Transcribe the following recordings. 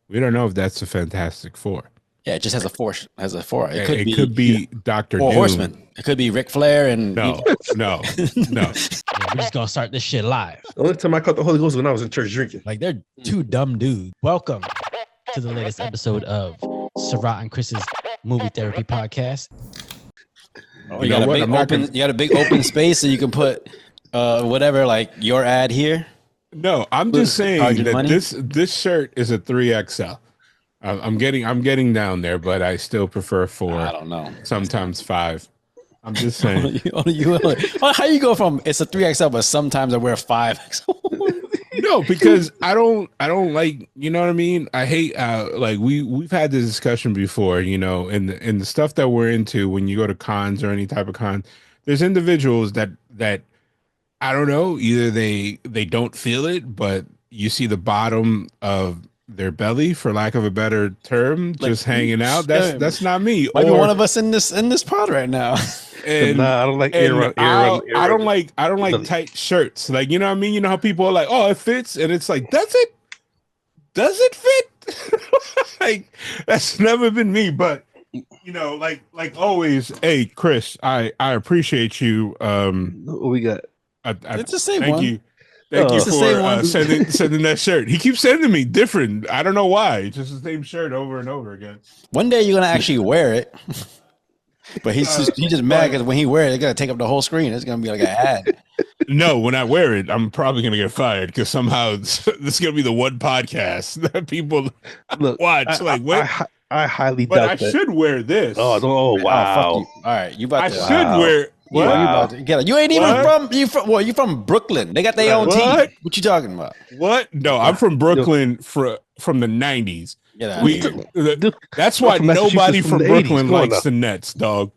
We don't know if that's the Fantastic Four. Yeah, it just has a four. Has a four. It could be Doctor Four Doom. Horsemen. It could be Ric Flair and no. Yeah, we're just gonna start this shit live. The only time I caught the Holy Ghost was when I was in church drinking. Like they're two dumb dudes. Welcome to the latest episode of Sarat and Chris's Movie Therapy Podcast. Oh, you got a big open space so you can put whatever, like your ad here. No, I'm just saying that this shirt is a 3XL. I'm getting down there, but I still prefer 4. I don't know. Sometimes 5. I'm just saying. How you go from it's a 3XL, but sometimes I wear 5XL? No, because I don't like, you know what I mean? I hate like we've had this discussion before, you know, in the stuff that we're into when you go to cons or any type of con, there's individuals that I don't know, either they don't feel it, but you see the bottom of their belly, for lack of a better term, like, just hanging out. That's not me. Might be one of us in this pod right now. And I don't like I don't like tight shirts. Like, you know what I mean? You know how people are like, oh, it fits, and it's like, does it fit? Like, that's never been me. But you know, like always, hey Chris, I appreciate you. We got it's the same thank one. you. Thank you for sending that shirt. He keeps sending me different. I don't know why. It's just the same shirt over and over again. One day you're gonna actually wear it, but he's just mad because when he wears it, it's gonna take up the whole screen. It's gonna be like an ad. No, when I wear it, I'm probably gonna get fired because somehow this is gonna be the one podcast that people watch. I highly but doubt I that. should wear this. Oh wow! All right, you about to? I should wear. What? You about to get it. You ain't even you from Brooklyn. They got their own team. What you talking about? What? No, I'm from Brooklyn from the 90s. That's why nobody from Brooklyn likes the Nets, dog.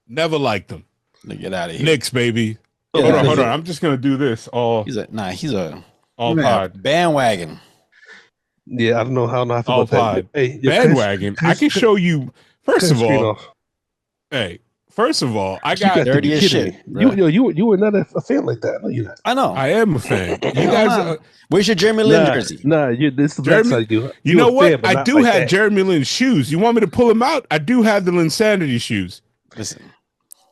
Never liked them. Get out of here. Knicks, baby. Hold on. I'm just gonna do this all. He's a all pod bandwagon. Yeah, I don't know how not all pod. Hey, bandwagon. I can show you. First of all, I got dirty as shit. You were not a fan like that. No, you're not. I know. I am a fan. You guys, where's your Jeremy Lin jersey? This is the best side you. You know what? I do have Jeremy Lin shoes. You want me to pull them out? I do have the Linsanity shoes. Listen,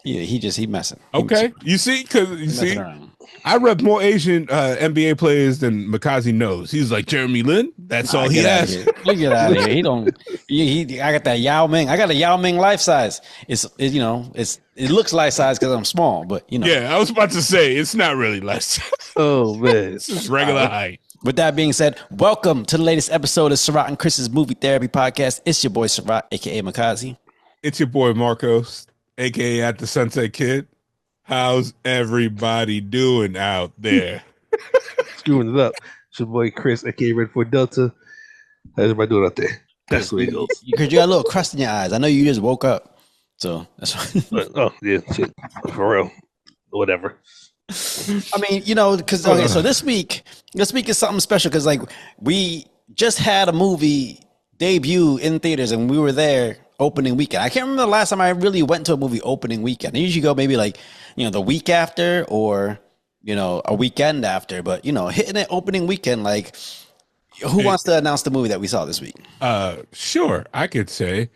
he messing. Okay, you see, I rep more Asian NBA players than Makazi knows. He's like Jeremy Lin. That's all he has. Get out of here. He don't. I got that Yao Ming. I got a Yao Ming life size. It looks life size because I'm small, but you know. Yeah, I was about to say it's not really life size. Oh man, it's just regular height. With that being said, welcome to the latest episode of Sarat and Chris's Movie Therapy Podcast. It's your boy Sarat, aka Makazi. It's your boy Marcos, aka At the Sunset Kid. How's everybody doing out there? Screwing it up. It's your boy Chris, aka Red Fort Delta. How's everybody doing out there? That's the way it goes. Because you got a little crust in your eyes. I know you just woke up. So that's oh yeah, shit. For real. Whatever. I mean, you know, because so this week is something special because like we just had a movie debut in theaters and we were there opening weekend. I can't remember the last time I really went to a movie opening weekend. I usually go maybe like, you know, the week after or, you know, a weekend after, but you know, hitting it opening weekend, like who wants to announce the movie that we saw this week? Sure. I could say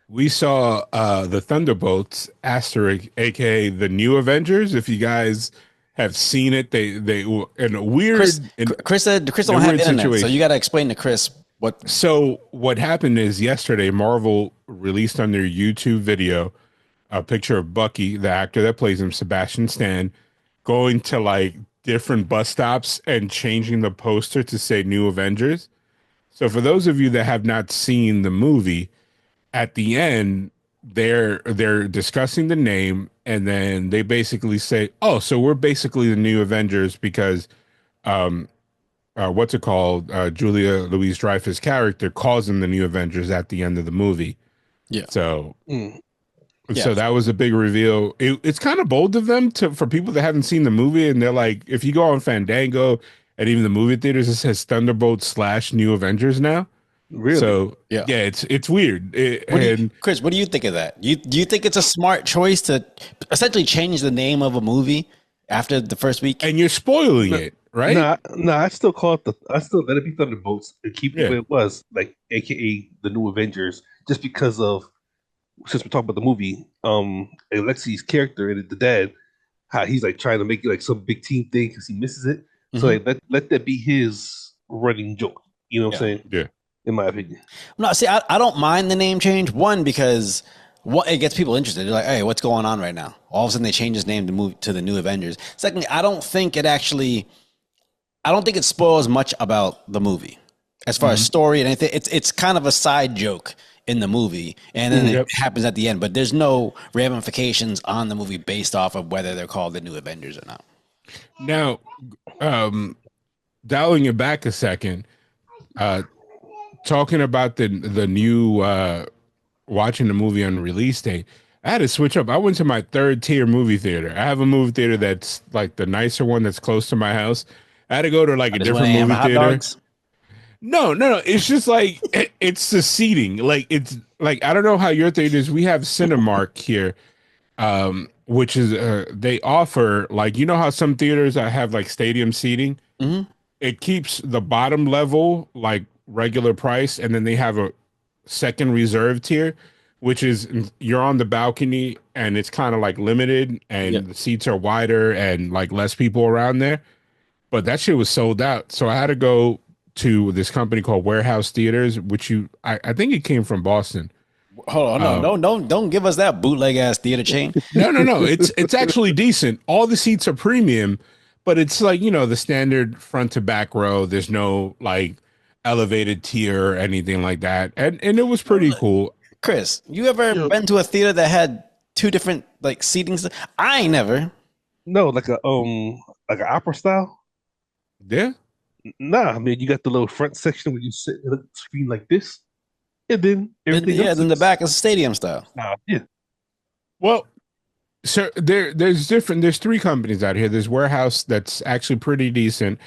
we saw the Thunderbolts asterisk, aka the new Avengers. If you guys have seen it, they were in a weird Chris don't have internet, situation. So you gotta explain to Chris what. So what happened is yesterday Marvel released on their YouTube video a picture of Bucky, the actor that plays him, Sebastian Stan, going to like different bus stops and changing the poster to say New Avengers. So for those of you that have not seen the movie, at the end they're discussing the name and then they basically say, oh, so we're basically the New Avengers because what's it called? Julia Louis-Dreyfus' character calls them the New Avengers at the end of the movie. Yeah. So that was a big reveal. It's kind of bold of them for people that haven't seen the movie, and they're like, if you go on Fandango and even the movie theaters, it says Thunderbolts / New Avengers now. Really? So yeah, it's weird. Chris, what do you think of that? Do you think it's a smart choice to essentially change the name of a movie after the first week? And you're spoiling it. right? I still call it I still let it be Thunderbolts and keep it the Yeah. way it was, like AKA the new Avengers, just because of since we're talking about the movie, Alexi's character and the dad, how he's like trying to make it like some big team thing because he misses it. So Mhm. like let that be his running joke. You know what I'm Yeah. saying? Yeah. In my opinion. No, see, I don't mind the name change. One, because it gets people interested. They're like, hey, what's going on right now? All of a sudden they change his name to move to the new Avengers. Secondly, I don't think it spoils much about the movie as far as Mhm. story and anything. It's kind of a side joke in the movie, and then it Yep. happens at the end. But there's no ramifications on the movie based off of whether they're called the new Avengers or not. Now, um, dialing it back a second, uh, talking about the new watching the movie on release date, I had to switch up. I went to my third tier movie theater. I have a movie theater that's like the nicer one that's close to my house. I had to go to like I a just want different to have movie hot theater. dogs. No. It's just like it's the seating. Like it's like I don't know how your theater is. We have Cinemark here, which is they offer like you know how some theaters have like stadium seating. Hmm. It keeps the bottom level like regular price, and then they have a second reserve tier, which is you're on the balcony and it's kind of like limited, Yep. and the seats are wider and like less people around there. But that shit was sold out, so I had to go to this company called Warehouse Theaters, which I think it came from Boston. Hold on, no, Um, don't give us that bootleg ass theater chain. no, it's actually decent. All the seats are premium, but it's like the standard front to back row. There's no like elevated tier or anything like that, and it was pretty cool. Chris, you ever You know, been to a theater that had two different like seatings? I ain't never. no, like an opera style. Yeah. Nah, I mean you got the little front section where you sit at a screen like this, and then Then, everything yeah, else then the is back is stadium style. yeah. Well, so there's three companies out here. There's Warehouse that's actually pretty decent.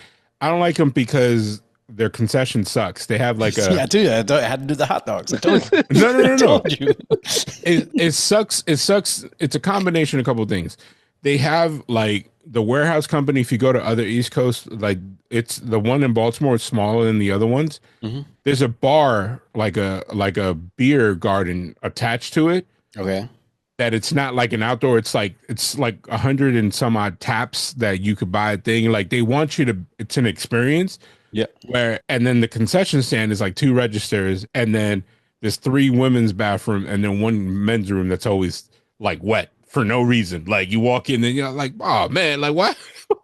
I don't like them because their concession sucks. They have like Yeah, a I do. I had to do the hot dogs. I told you. I no. told you. It sucks. It sucks. It's a combination of a couple of things. They have like the Warehouse company. If you go to other East Coast, like it's the one in Baltimore is smaller than the other ones. Mhm. There's a bar like a beer garden attached to it. Okay. That it's not like an outdoor. It's like 100 and some odd taps that you could buy a thing. Like they want you to. It's an experience Yeah. and then the concession stand is like two registers, and then there's three women's bathroom, and then one men's room that's always like wet for no reason. Like you walk in and you're like, oh man, like why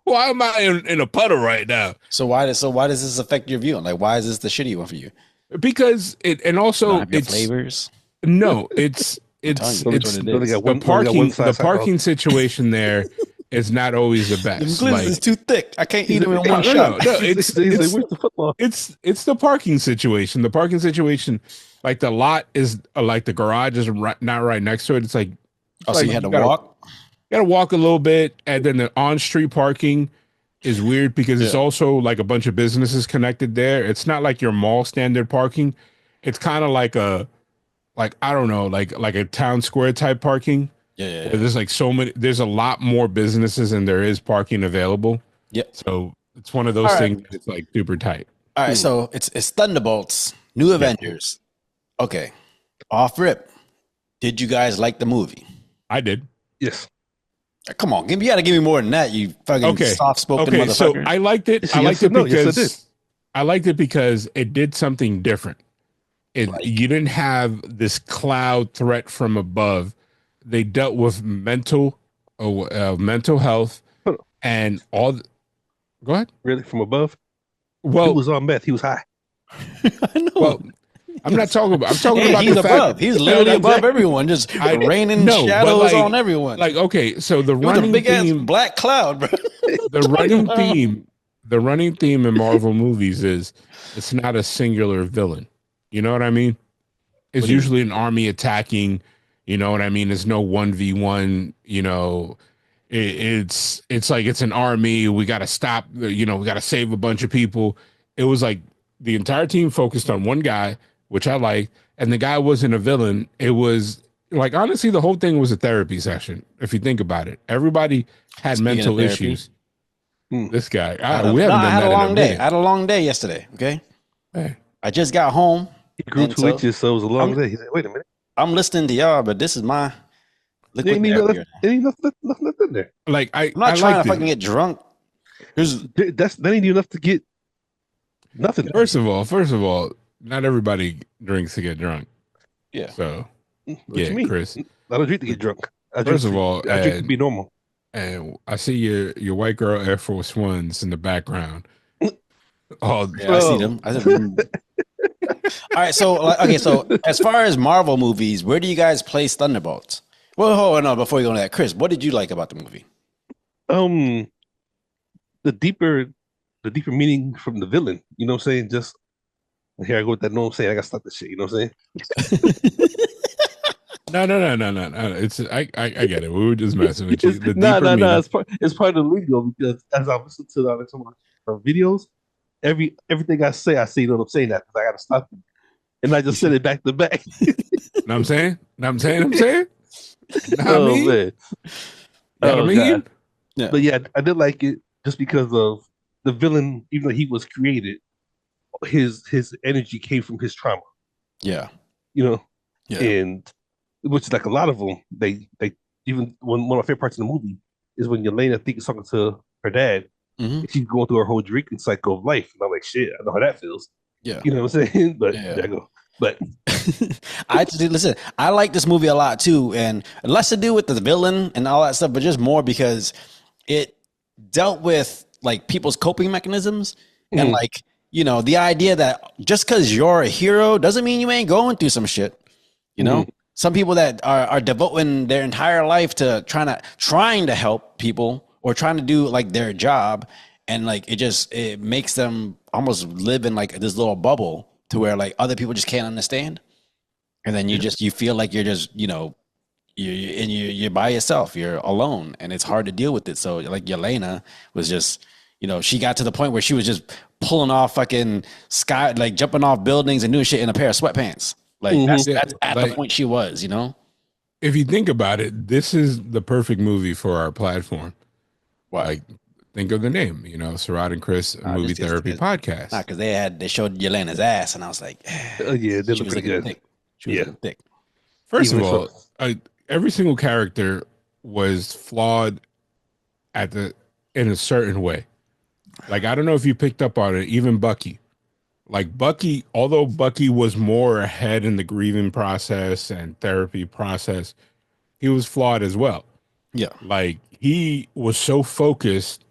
why am I in a puddle right now? Why does this affect your viewing? Like, why is this the shitty one for you? Because it and You don't also have your it's flavors. no, it's I'm telling it's you, that's it's what it Only is. got the only got one parking the size hot dog. parking situation there is not always the The best. glizz Like is too thick. I can't eat them in no, one no, shot. no, He's like, where's the football? it's the parking situation. The parking situation, like the lot is like the garage is not right next to it. It's like Oh, so like you had to gotta, walk? gotta walk a little bit, and then the on street parking is weird because it's Yeah. also like a bunch of businesses connected there. It's not like your mall standard parking. It's kind of like I don't know, like a town square type parking. Yeah. Where there's like so many. There's a lot more businesses than there is parking available. Yep. So it's one of All those right. things. It's like super tight. All right. So it's Thunderbolts, New Avengers. Okay. Off rip. Did you guys like the movie? I did. Yes. Come on, you got to give me more than that. You fucking Okay. soft-spoken Okay, so motherfucker. I liked it. Yes, I liked yes, it no, yes, I did. because I liked it because it did something different. You didn't have this cloud threat from above. They dealt with mental health Hold on. and all. Go ahead. Really? From above? He Well, was on meth. He was high. I know. well, I'm not talking about. I'm talking Hey, about he's the above. fact. He's literally above Exactly. everyone, just I- raining no, but shadows like- on everyone. Like okay, so the It was a running big ass theme, black cloud, bro. the running theme in Marvel movies is it's not a singular villain. You know what I mean? It's What do you usually an army attacking. You know what I mean? It's no 1v1. It's like it's an army. We got to stop. We got to save a bunch of people. It was like the entire team focused on one guy, which I liked, and the guy wasn't a villain. It was like honestly, the whole thing was a therapy session. If you think about it, everybody had Speaking of mental therapy. issues. This guy. I We haven't done had that a in a long day. minute. I had a long day yesterday. Okay, Hey. I just got home. He grew And 2 inches, so it was a long I'm- day. He said, "Wait a minute, I'm listening to y'all, but this is my there liquid ain't even therapy. nothing, there ain't nothing left in there. Like I'm I not trying liked to fucking it. get drunk. That ain't even enough to get nothing. First of all, not everybody drinks to get drunk. Yeah. So What you yeah, mean? Chris. I don't drink to get drunk. First of all, I drink to be normal. and I see your white girl Air Force Ones in the background. Oh, Yeah, I see them. I said, all right, so okay, so as far as Marvel movies, where do you guys place Thunderbolts? Well, hold on, before you go into that, Chris, what did you like about the movie? The deeper meaning from the villain. You know what I'm saying? Just here I go with that. Know what I'm saying? I gotta stop this shit. You know what I'm saying? no. It's I get it. We were just messing with you. The No, deeper meaning. It's part of the lingo because as I listen to some of the videos, everything I say, you know what I'm saying that because I gotta stop it. And I just said it back to back. Know what I'm saying? Know what I'm saying? Know what I Oh mean? man. Know what I mean? God. Yeah. But yeah, I did like it just because of the villain, even though he was created, his energy came from his trauma, Yeah. you know, Yeah. and which is like a lot of them. They even one of my favorite parts of the movie is when Yelena I think is talking to her dad. Mhm. And she's going through her whole drinking cycle of life, and I'm like, shit, I know how that feels. Yeah. You know what I'm saying? But Yeah. there I go. But Listen, I like this movie a lot too, and less to do with the villain and all that stuff, but just more because it dealt with like people's coping mechanisms and like, you know, the idea that just because you're a hero doesn't mean you ain't going through some shit. You know, some people that are devoting their entire life to trying to help people or trying to do like their job, and like it makes them almost live in like this little bubble to where like other people just can't understand, and then you feel like you're just, you know, you're by yourself, you're alone, and it's hard to deal with it. So like Yelena was just, you know, she got to the point where she was just pulling off fucking sky, like jumping off buildings and doing shit in a pair of sweatpants. Like that's at the point she was, you know. If you think about it, this is the perfect movie for our platform. What? Like, think of the name, you know, Sarat and Chris Movie Therapy Podcast. Because they showed Yelena's ass, and I was like, yeah, they she look was pretty looking good. thick. She was looking thick. First Even of all, every single character was flawed in a certain way. Like, I don't know if you picked up on it, even Bucky. Like Bucky, although Bucky was more ahead in the grieving process and therapy process, he was flawed as well. Yeah. Like he was so focused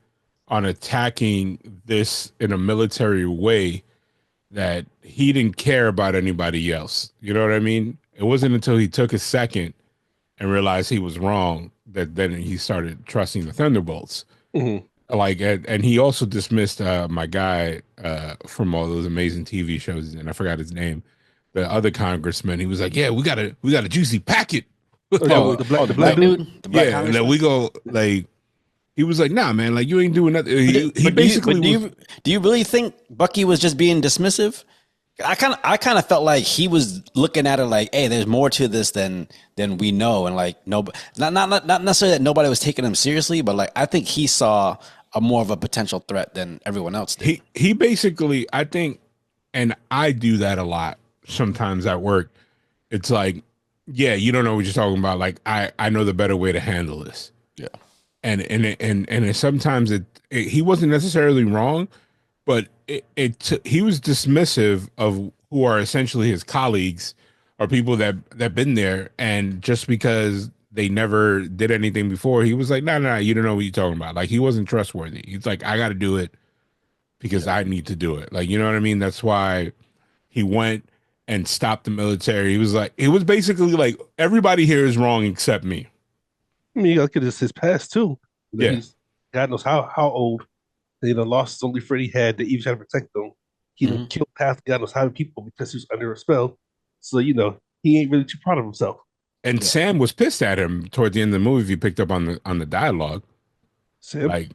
on attacking this in a military way that he didn't care about anybody else. You know what I mean? It wasn't until he took a second and realized he was wrong that then he started trusting the Thunderbolts. Like, and he also dismissed my guy from all those amazing TV shows, and I forgot his name. The other congressman, he was like, "Yeah, we got a juicy packet." The black dude. The black Yeah, and then we go like, he was like, "Nah, man, like you ain't doing nothing." He basically do you really think Bucky was just being dismissive? I kind of felt like he was looking at it like, hey, there's more to this than we know, and like not necessarily that nobody was taking him seriously, but like I think he saw a more of a potential threat than everyone else did. He basically, I think, and I do that a lot sometimes at work. It's like, yeah, you don't know what you're talking about. Like I know the better way to handle this. Yeah, and sometimes he wasn't necessarily wrong, but he was dismissive of who are essentially his colleagues or people that been there, and just because they never did anything before, he was like, no, you don't know what you're talking about. Like he wasn't trustworthy. He's like, I got to do it because I need to do it. Like, you know what I mean? That's why he went and stopped the military. He was like, it was basically like, everybody here is wrong except me. I mean, you look at his past too. You know, Yeah. he's God knows how old. You know, lost his only friend he had that even tried to protect him. He done killed half God knows how many people because he was under a spell. So, you know, he ain't really too proud of himself. And Sam was pissed at him toward the end of the movie. If you picked up on the dialogue, Sam? like,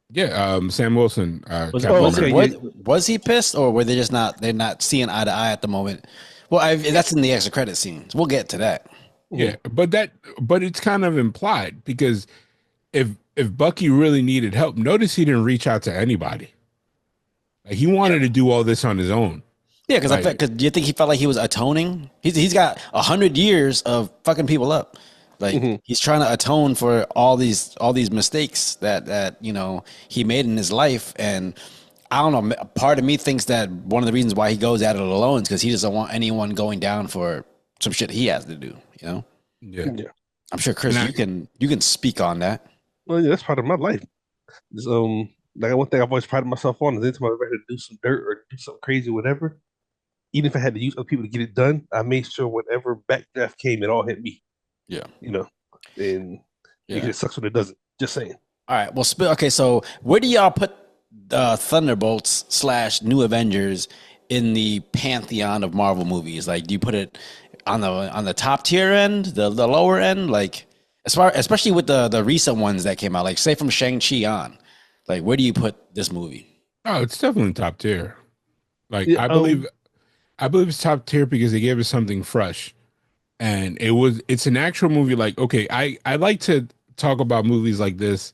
yeah, Sam Wilson. Was he pissed, or were they're not seeing eye to eye at the moment? Well, that's in the extra credit scenes. We'll get to that. Yeah, but it's kind of implied because if if Bucky really needed help, notice he didn't reach out to anybody. Like, he wanted to do all this on his own. Yeah, because Like, do you think he felt like he was atoning? He's got 100 years of fucking people up. Like he's trying to atone for all these mistakes that he made in his life. And I don't know. Part of me thinks that one of the reasons why he goes at it alone is because he doesn't want anyone going down for some shit he has to do. yeah. I'm sure Chris, you can speak on that. Well, yeah, that's part of my life. It's, like one thing I've always prided myself on is anytime I ever had to do some dirt or do something crazy, or whatever. Even if I had to use other people to get it done, I made sure whenever backdraft came, it all hit me. Yeah. And it sucks when it doesn't. Just saying. All right. Well, okay. So where do y'all put Thunderbolts / New Avengers in the pantheon of Marvel movies? Like, do you put it on the top tier end, the lower end? Like, especially with the recent ones that came out, like say from Shang-Chi on, like where do you put this movie? Oh, it's definitely top tier. Like, Yeah, I believe it's top tier because they gave us something fresh. And it's an actual movie. Like, okay, I like to talk about movies like this,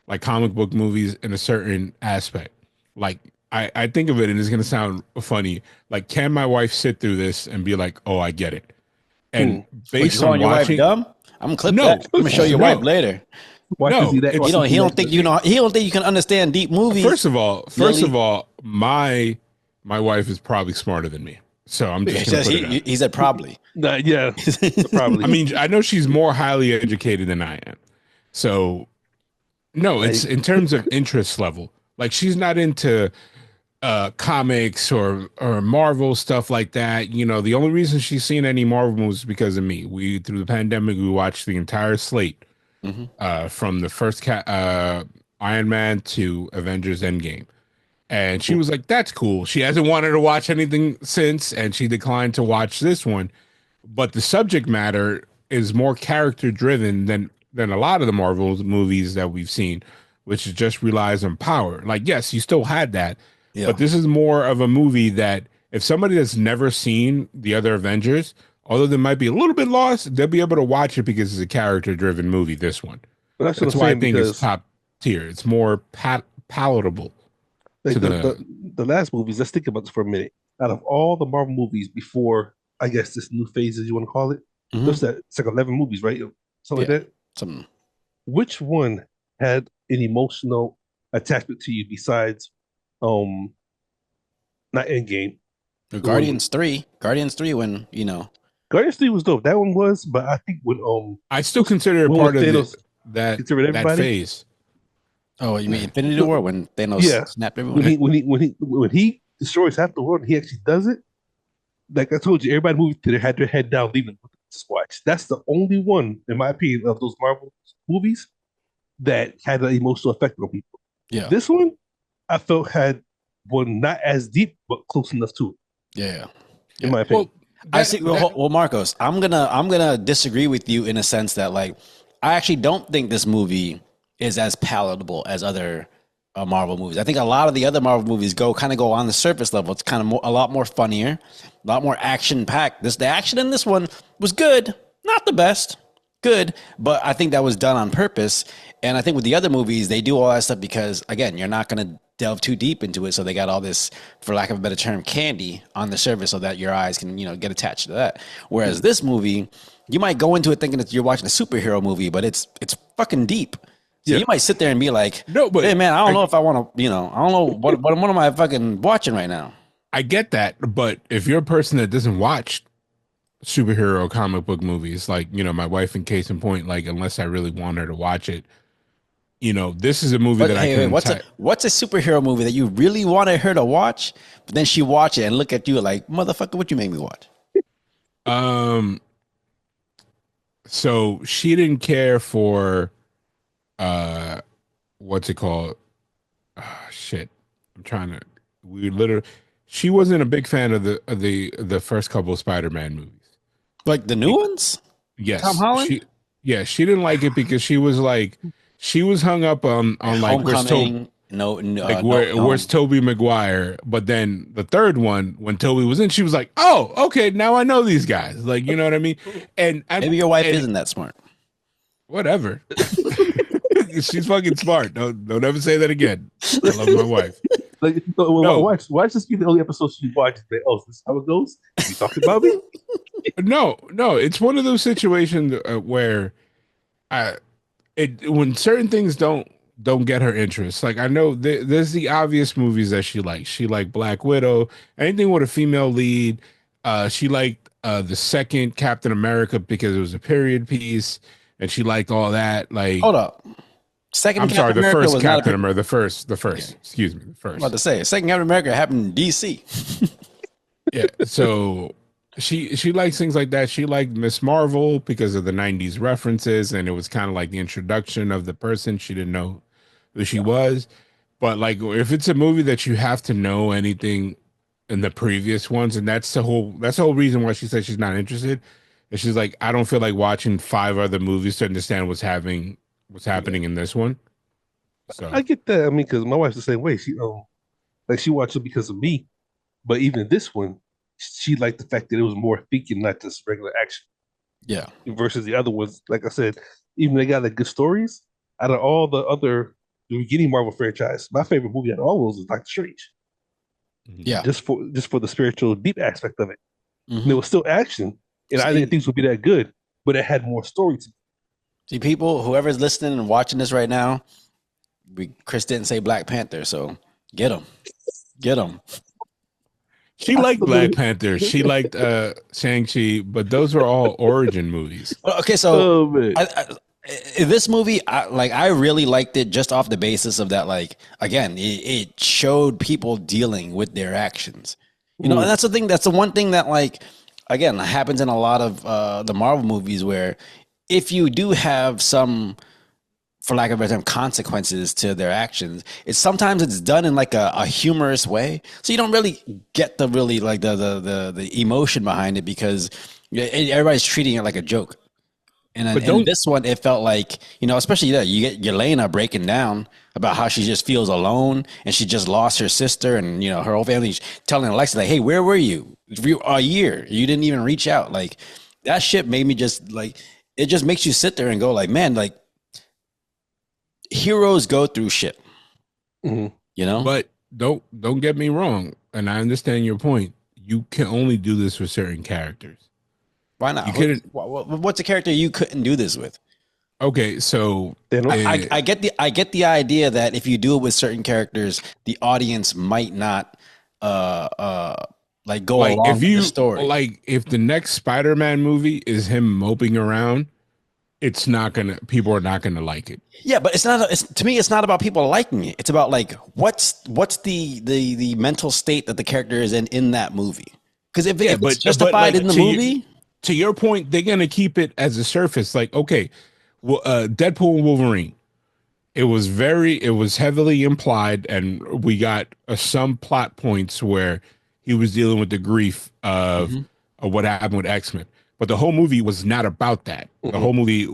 like comic book movies, in a certain aspect. Like, I think of it, and it's gonna sound funny. Like, can my wife sit through this and be like, "Oh, I get it"? And based on your watching, wife dumb? I'm gonna clip No. that. I'm gonna show your wife later. Watch No, to see that. it's- He don't think he don't think you can understand deep movies. first of all, my wife is probably smarter than me, so I'm just gonna put it out. He said probably. Yeah, probably. I mean, I know she's more highly educated than I am. So, no, it's in terms of interest level. Like, she's not into comics or Marvel stuff like that. The only reason she's seen any Marvel movies is because of me. Through the pandemic, we watched the entire slate from the first Iron Man to Avengers Endgame. And she was like, that's cool. She hasn't wanted to watch anything since, and she declined to watch this one. But the subject matter is more character driven than a lot of the Marvel movies that we've seen, which just relies on power. Like, yes, you still had that, but this is more of a movie that if somebody that's never seen the other Avengers, although they might be a little bit lost, they'll be able to watch it because it's a character driven movie. This one, That's why I think it's top tier. It's more palatable. Like the last movies, let's think about this for a minute. Out of all the Marvel movies before, I guess this new phase, as you want to call it, it's like 11 movies, right? Something like that. Which one had an emotional attachment to you besides, not Endgame? Guardians 3, when Guardians 3 was dope. That one was, but I think when I still consider it part of that phase. Oh, you mean Infinity War when Thanos snapped everyone? When he destroys half the world and he actually does it, like I told you, everybody moved had their head down, leaving to watch. That's the only one, in my opinion, of those Marvel movies that had an emotional effect on people. Yeah, this one I felt had one not as deep but close enough to it. Yeah. In my opinion. I see. Well, Marcos, I'm gonna disagree with you in a sense that, like, I actually don't think this movie is as palatable as other Marvel movies. I think a lot of the other Marvel movies go on the surface level. It's kind of a lot more funnier, a lot more action packed. The action in this one was good, not the best, good, but I think that was done on purpose. And I think with the other movies, they do all that stuff because, again, you're not going to delve too deep into it. So they got all this, for lack of a better term, candy on the surface so that your eyes can, get attached to that. Whereas this movie, you might go into it thinking that you're watching a superhero movie, but it's fucking deep. So you might sit there and be like, "No, but hey, man, I don't know if I want to. I don't know what am I fucking watching right now." I get that, but if you're a person that doesn't watch superhero comic book movies, like my wife, in case in point, like unless I really want her to watch it, this is a movie that I can. What's a superhero movie that you really wanted her to watch, but then she watch it and look at you like, "Motherfucker, what you make me watch?" So she didn't care for. What's it called? Shit. She wasn't a big fan of the first couple of Spider-Man movies. Like the new ones? Yes. Tom Holland? She didn't like it because she was hung up on like where's Tobey Maguire? But then the third one, when Tobey was in, she was like, "Oh, okay, now I know these guys." Like, you know what I mean? And maybe your wife isn't that smart. Whatever. she's fucking smart. Don't ever say that again. I love my wife. Like, No, why this be the only episode she watches? Like, oh, this is how it goes. You talking about me? no. It's one of those situations where I when certain things don't get her interest. Like I know there's the obvious movies that she likes. She liked Black Widow, anything with a female lead. She liked the second Captain America because it was a period piece, and she liked all that. Like, Hold up. Second I'm Captain sorry, the America first was not Captain a. America, the first. Okay. Excuse me, the I'm first. about to say, second Captain America happened in DC. Yeah, so she likes things like that. She liked Miss Marvel because of the '90s references, and it was kind of like the introduction of the person. She didn't know who she was, but like if it's a movie that you have to know anything in the previous ones, and that's the whole reason why she said she's not interested. And she's like, I don't feel like watching 5 other movies to understand what's happening in this one. So I get that. I mean, because my wife's the same way. She like she watched it because of me. But even this one, she liked the fact that it was more thinking, not just regular action. Yeah. Versus the other ones, like I said, even they got like good stories. Out of all the beginning Marvel franchise, my favorite movie out of all those is Doctor Strange. Yeah. Just for the spiritual deep aspect of it. Mhm. And it was still action, and I didn't think it would be that good, but it had more story to it. See, people, whoever's listening and watching this right now, Chris didn't say Black Panther, so get him. Get him. she liked Black Panther. She liked Shang-Chi, but those were all origin movies. Okay, so Oh man. in this movie, I really liked it just off the basis of that. Like again, it showed people dealing with their actions. You know, and that's the thing. That's the one thing that like again happens in a lot of the Marvel movies where if you do have some, for lack of a better term, consequences to their actions, sometimes it's done in like a humorous way, so you don't really get the really like the emotion behind it because everybody's treating it like a joke. And in this one, it felt like, you know, especially you get Yelena breaking down about how she just feels alone and she just lost her sister and, you know, her whole family's telling Alexa, like, hey, where were you? For a year. You didn't even reach out. Like, that shit made me just, like, it just makes you sit there and go, like, man, like, heroes go through shit. You know? But don't get me wrong, and I understand your point. You can only do this with certain characters. Why not? You couldn't. What's a character you couldn't do this with? Okay, so I get the idea that if you do it with certain characters, the audience might not like go like along if with you the story. like if the next Spider-Man movie is him moping around, people are not gonna like it. Yeah, but to me, it's not about people liking it. It's about like what's the mental state that the character is in that movie. Because if it's justified in the movie. To your point, they're gonna keep it as a surface. Like, okay, well, Deadpool and Wolverine. It was heavily implied, and we got some plot points where he was dealing with the grief of what happened with X-Men. But the whole movie was not about that. The whole movie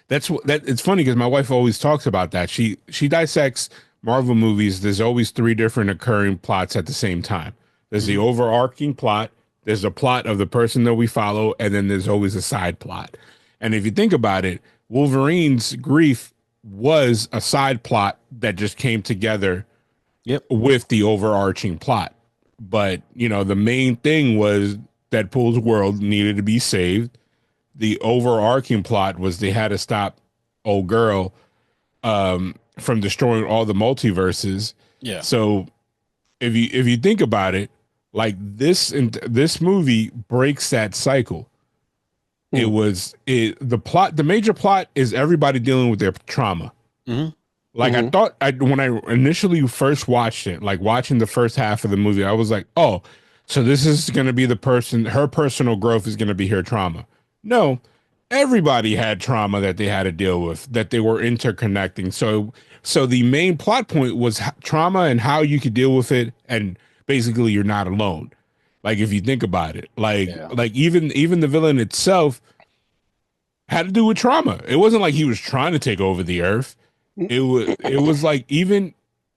that's it's funny because my wife always talks about that. She dissects Marvel movies. There's always 3 different occurring plots at the same time. There's the overarching plot. There's a plot of the person that we follow, and then there's always a side plot. And if you think about it, Wolverine's grief was a side plot that just came together with the overarching plot. But, you know, the main thing was Deadpool's world needed to be saved. The overarching plot was they had to stop old girl from destroying all the multiverses. Yeah. So if you think about it, like this movie breaks that cycle. The major plot is everybody dealing with their trauma. Like I thought when I initially first watched it, like watching the first half of the movie, I was like, oh, so this is going to be her personal growth is going to be her trauma. No, everybody had trauma that they had to deal with, that they were interconnecting. So the main plot point was trauma and how you could deal with it, and basically you're not alone. Like if you think about it, like even the villain itself had to do with trauma. It wasn't like he was trying to take over the earth. It was like even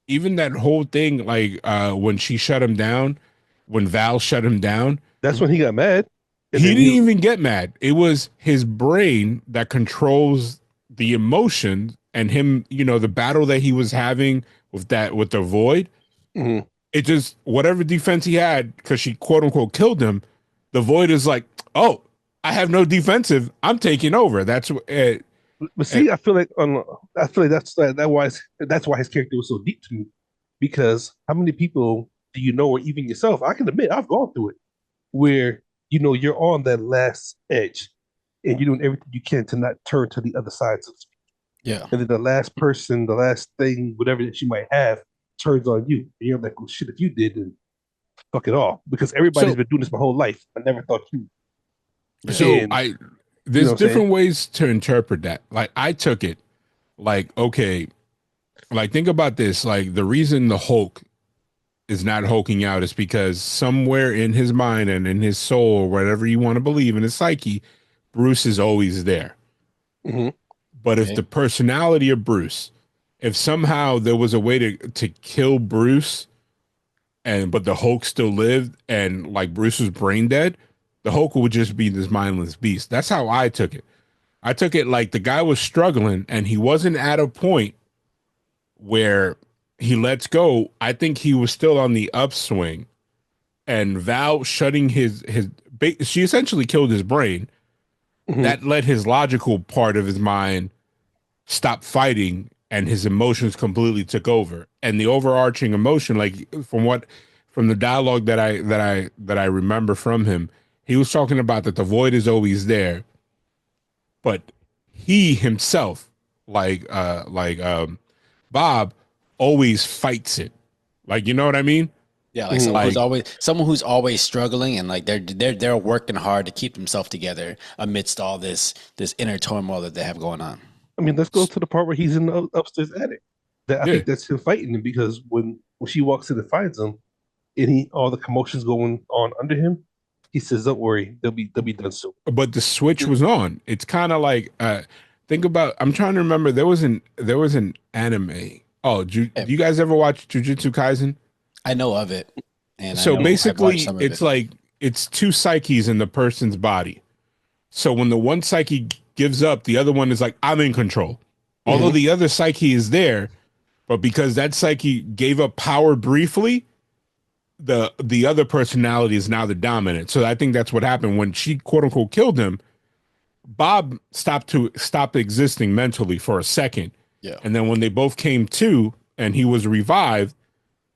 that whole thing, like when she shut him down, when Val shut him down. That's when he got mad. He didn't even get mad. It was his brain that controls the emotions and him, the battle that he was having with the Void, Mhm. it just whatever defense he had, because she quote unquote killed him, the Void is like, oh, I have no defensive, I'm taking over. That's it. But see, I feel like that's why his character was so deep to me. Because how many people do you know, or even yourself? I can admit I've gone through it, where you're on that last edge, and you're doing everything you can to not turn to the other side, so to speak. Yeah. And then the last person, the last thing, whatever that you might have, turns on you, and you're like, "Well, shit! If you did, then fuck it all." Because everybody's So been doing this my whole life. I never thought you. so And I you know there's what I'm saying? different ways to interpret that. Like I took it like, okay, like think about this. Like the reason the Hulk is not hulking out is because somewhere in his mind and in his soul, or whatever you want to believe in his psyche, Bruce is always there. Hmm. But if Okay. the personality of Bruce, if somehow there was a way to kill Bruce, but the Hulk still lived, and like Bruce was brain dead, the Hulk would just be this mindless beast. That's how I took it. I took it like the guy was struggling and he wasn't at a point where he lets go. I think he was still on the upswing, and Val shutting she essentially killed his brain. Hmm. That let his logical part of his mind stop fighting, and his emotions completely took over. And the overarching emotion, like from the dialogue that I remember from him, he was talking about that the Void is always there, but he himself, Bob, always fights it. Like, you know what I mean? Yeah, like Mhm. someone who's always struggling, and like they're working hard to keep themselves together amidst all this inner turmoil that they have going on. I mean, let's go to the part where he's in the upstairs attic. I Yeah. think that's him fighting him, because when she walks in and finds him, and all the commotions going on under him, he says, "Don't worry, they'll be done soon." But the switch was on. It's kind of like think about. I'm trying to remember. There was an anime. Oh, do Yeah, you guys ever watch Jujutsu Kaisen? I know of it, and I So know I've watched basically, some of it's it. like it's two psyches in the person's body. So when the one psyche gives up, the other one is like, I'm in control. Although Mhm. the other psyche is there, but because that psyche gave up power briefly, the other personality is now the dominant. So I think that's what happened when she quote unquote killed him. Bob stopped existing mentally for a second. Yeah. And then when they both came to and he was revived,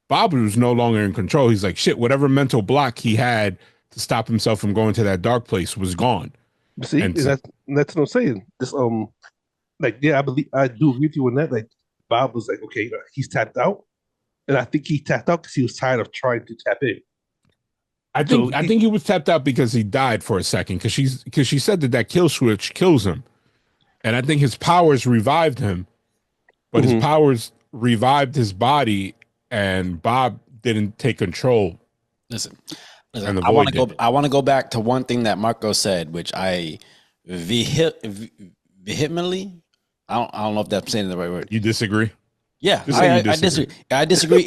Bob was no longer in control. He's like, shit, whatever mental block he had to stop himself from going to that dark place was gone. See, And and so, that's what I'm saying. This like, yeah, I do agree with you on that. Like, Bob was like, okay, he's tapped out, and I think he tapped out because he was tired of trying to tap in. I So think I think he was tapped out because he died for a second, because she said that kill switch kills him, and I think his powers revived him, but his Mhm. powers revived his body, and Bob didn't take control, Listen, listen. and the I want Void to go. did. I want to go back to one thing that Marco said, which I vehemently. I don't know if that's saying the right word. You disagree? Yeah, Just say you I disagree. disagree. I disagree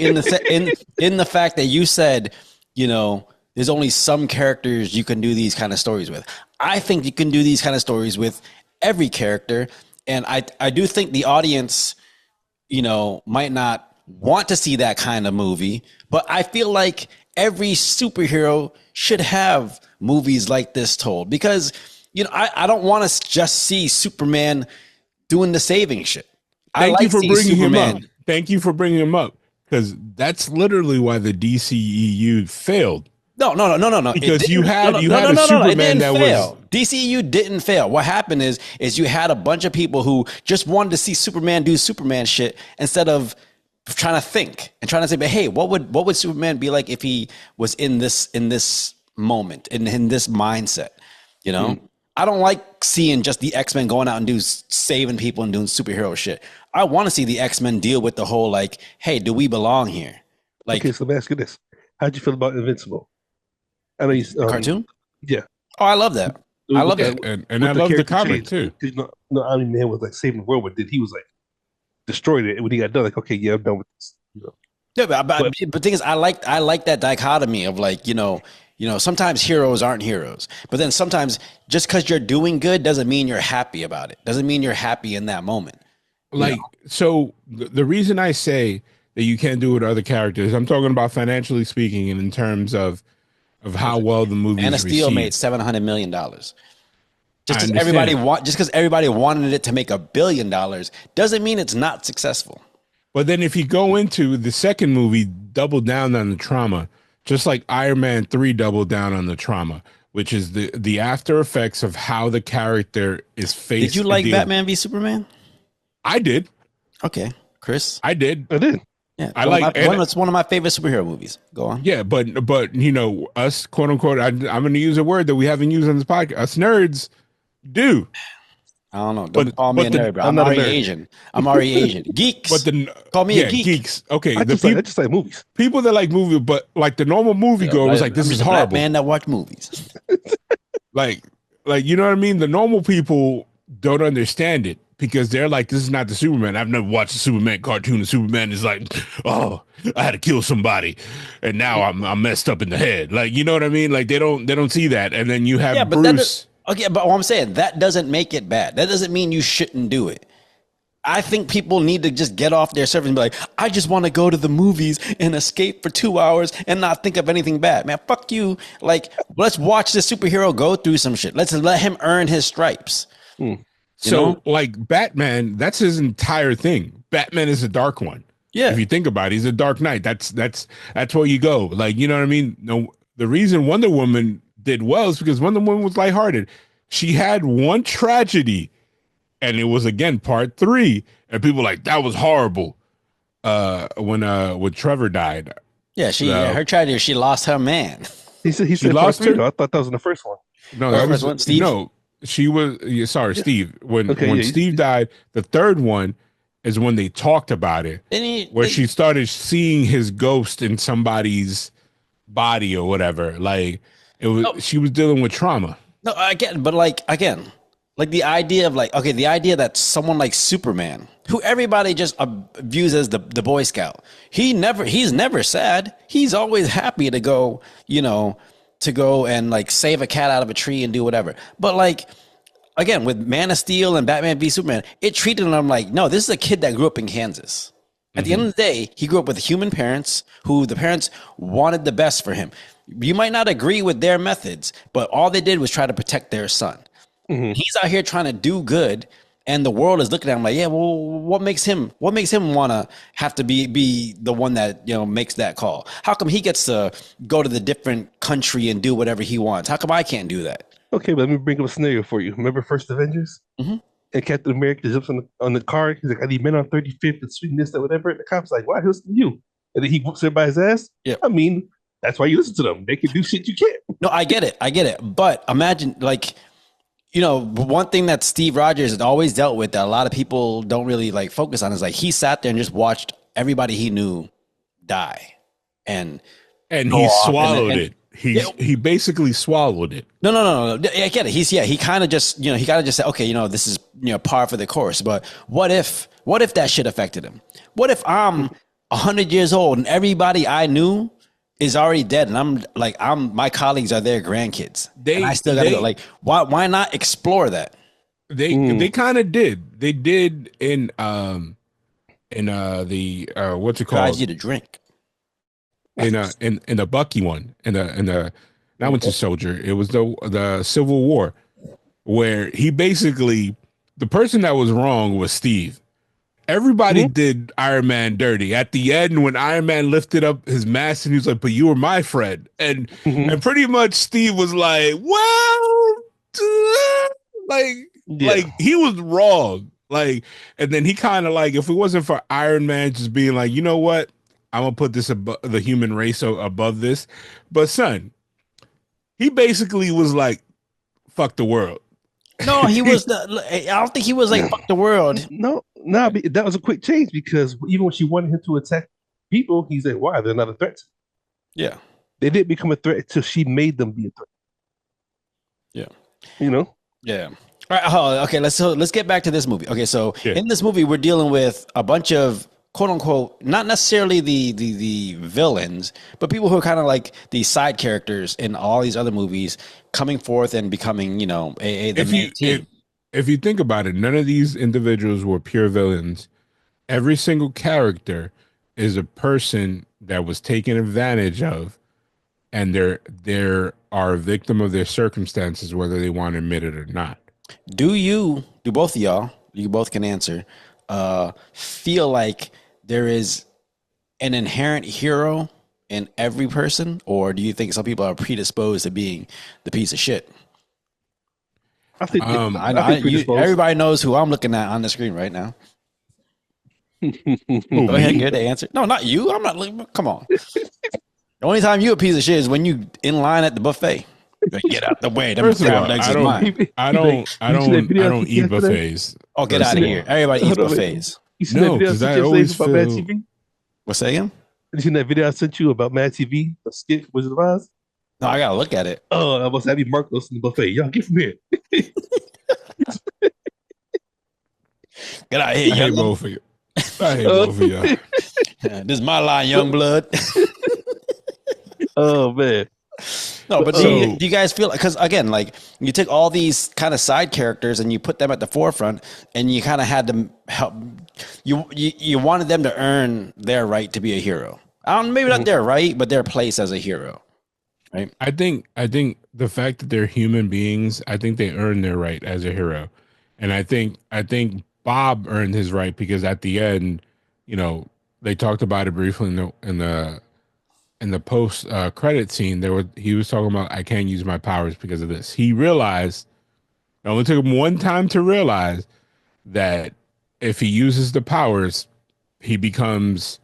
in the fact that you said, there's only some characters you can do these kind of stories with. I think you can do these kind of stories with every character, and I do think the audience, might not want to see that kind of movie, but I feel like every superhero should have movies like this told, because I don't want to just see Superman doing the saving shit. I Thank you like for seeing bringing him up. Superman. Thank you for bringing him up, because that's literally why the DCEU failed. No. It Because you didn't. had a No. It Superman didn't that was fail. DCU didn't fail. What happened is you had a bunch of people who just wanted to see Superman do Superman shit instead of trying to think and trying to say, but hey, what would Superman be like if he was in this moment, in this mindset? I don't like seeing just the X-Men going out and saving people and doing superhero shit. I want to see the X-Men deal with the whole like, hey, do we belong here? Like, Okay, so let me ask you this: how'd you feel about Invincible? I know you, the cartoon. yeah, Oh, I love that. I love that. and I with the love the character comic change. too. 'Cause, no, I mean, man was like saving the world, but he was like destroyed it. And when he got done, like, okay, yeah, I'm done with this. Yeah, but, But the thing is, I like that dichotomy of like, sometimes heroes aren't heroes, but then sometimes just because you're doing good doesn't mean you're happy about it. Doesn't mean you're happy in that moment. like so the reason I say that you can't do it with other characters, I'm talking about financially speaking, and in terms of how well the movie Man of is Steel made received. $700 million. I understand, Just because everybody wanted it to make $1 billion doesn't mean it's not successful. but then if you go into the second movie, double down on the trauma, just like Iron Man 3 doubled down on the trauma, which is the after effects of how the character is faced. Did you like Batman v Superman? I did. Okay, Chris. I did. I did. Yeah, I like it's one of my favorite superhero movies. Go on. Yeah, but you know, us quote unquote, I'm going to use a word that we haven't used on this podcast. Us nerds do. I don't know. Don't call me a the- nerd, bro. I'm I'm not a already nerd. Asian. I'm already Asian. Geeks. But call me a geek. geeks. Okay, I just like movies. people that like movie, but like the normal moviegoer was like, this I'm is just a black horrible. man that watch movies. Like you know what I mean? The normal people don't understand it because they're like, this is not the Superman. I've never watched a Superman cartoon, and Superman is like, oh, I had to kill somebody, and now I'm messed up in the head. Like, you know what I mean? Like they don't see that, and then you have Bruce. Okay, but what I'm saying, that doesn't make it bad. That doesn't mean you shouldn't do it. I think people need to just get off their servers and be like, I just want to go to the movies and escape for 2 hours and not think of anything bad. Man, fuck you. Like, let's watch this superhero go through some shit. Let's let him earn his stripes. So, like Batman, that's his entire thing. Batman is a dark one. Yeah. If you think about it, he's a Dark Knight. That's where you go. Like, you know what I mean? No, the reason Wonder Woman did well is because Wonder Woman was lighthearted. She had one tragedy, and it was again part 3, and people were like, that was horrible. When Trevor died. Yeah, her tragedy, she lost her man. He said lost part 3, her? though. I thought that was in the first one. No, that was one, Steve? No. She was sorry, Steve. When Okay, Steve died, the third one is when they talked about it, where she started seeing his ghost in somebody's body or whatever. Like it was, she was dealing with trauma. No, again, but like the idea of the idea that someone like Superman, who everybody just views as the Boy Scout, he's never sad. He's always happy to go, and like save a cat out of a tree and do whatever. But like, again, with Man of Steel and Batman v Superman, it treated him like, no, this is a kid that grew up in Kansas. At the end of the day, he grew up with human parents who the parents wanted the best for him. You might not agree with their methods, but all they did was try to protect their son. He's out here trying to do good, and the world is looking at him like, yeah, well, what makes him want to have to be the one that makes that call? How come he gets to go to the different country and do whatever he wants? How come I can't do that? Okay, but let me bring up a scenario for you. Remember first Avengers? And Captain America jumps on the car. He's like, I need men on 35th and swing this, that, whatever. And the cop's like, why? Listen to you. And then he whoops everybody's ass. Yeah. I mean, that's why you listen to them. They can do shit you can't. No, I get it. But imagine, like, one thing that Steve Rogers has always dealt with that a lot of people don't really like focus on is like he sat there and just watched everybody he knew die, and he swallowed it. He basically swallowed it. No. I get it. He kind of just said, okay, this is par for the course. But what if that shit affected him? What if I'm 100 years old and everybody I knew is already dead, and my colleagues are their grandkids, and I still gotta go. Like, why not explore that? They kind of did. They did in the what's it called? Guys you to drink. In the Bucky one, in the not Winter Soldier. It was the Civil War, where he basically, the person that was wrong was Steve. Everybody did Iron Man dirty. At the end, when Iron Man lifted up his mask and he was like, but you were my friend. And pretty much Steve was like, well, like he was wrong. Like, and then he kind of like, if it wasn't for Iron Man just being like, you know what? I'm going to put this the human race above this. But son, he basically was like, fuck the world. No, he was I don't think he was like, fuck the world. No, that was a quick change because even when she wanted him to attack people, he said, why? They're not a threat. Yeah. They didn't become a threat until she made them be a threat. Yeah. Yeah. All right. Okay. Let's get back to this movie. Okay. So in this movie, we're dealing with a bunch of quote unquote, not necessarily the villains, but people who are kind of like the side characters in all these other movies coming forth and becoming, the main team. if you think about it, none of these individuals were pure villains. Every single character is a person that was taken advantage of, and they're are a victim of their circumstances, whether they want to admit it or not. Do both of y'all, you both can answer, feel like there is an inherent hero in every person, or do you think some people are predisposed to being the piece of shit? I think predisposed. Everybody knows who I'm looking at on the screen right now. Who, Go ahead and me? get the answer. No, not you. I'm not looking. Come on. The only time you a piece of shit is when you in line at the buffet. Like, get out the way. Them First of crab all, legs I is don't, mine. I don't eat buffets. Oh, get First out of of here. all. Everybody eats Hold on, buffets. You seen No, that video I 'cause sent I you always yesterday about Mad feel- TV? What's that again? You seen that video I sent you about Mad TV? The skit Wizard of Oz? No, I gotta look at it. Oh, I must have you mark those in the buffet. Y'all get from here. Get out of I here, hate young. both of you. I hate both of you. This is my line, young blood. Oh man. No, but So- do you guys feel, because again, like you took all these kind of side characters and you put them at the forefront, and you kind of had to help. You wanted them to earn their right to be a hero. Maybe not their right, but their place as a hero. Right. I think the fact that they're human beings, I think they earn their right as a hero. And I think Bob earned his right because at the end, you know, they talked about it briefly in the post credit scene. He was talking about, I can't use my powers because of this. He realized, it only took him one time to realize that if he uses the powers, he becomes,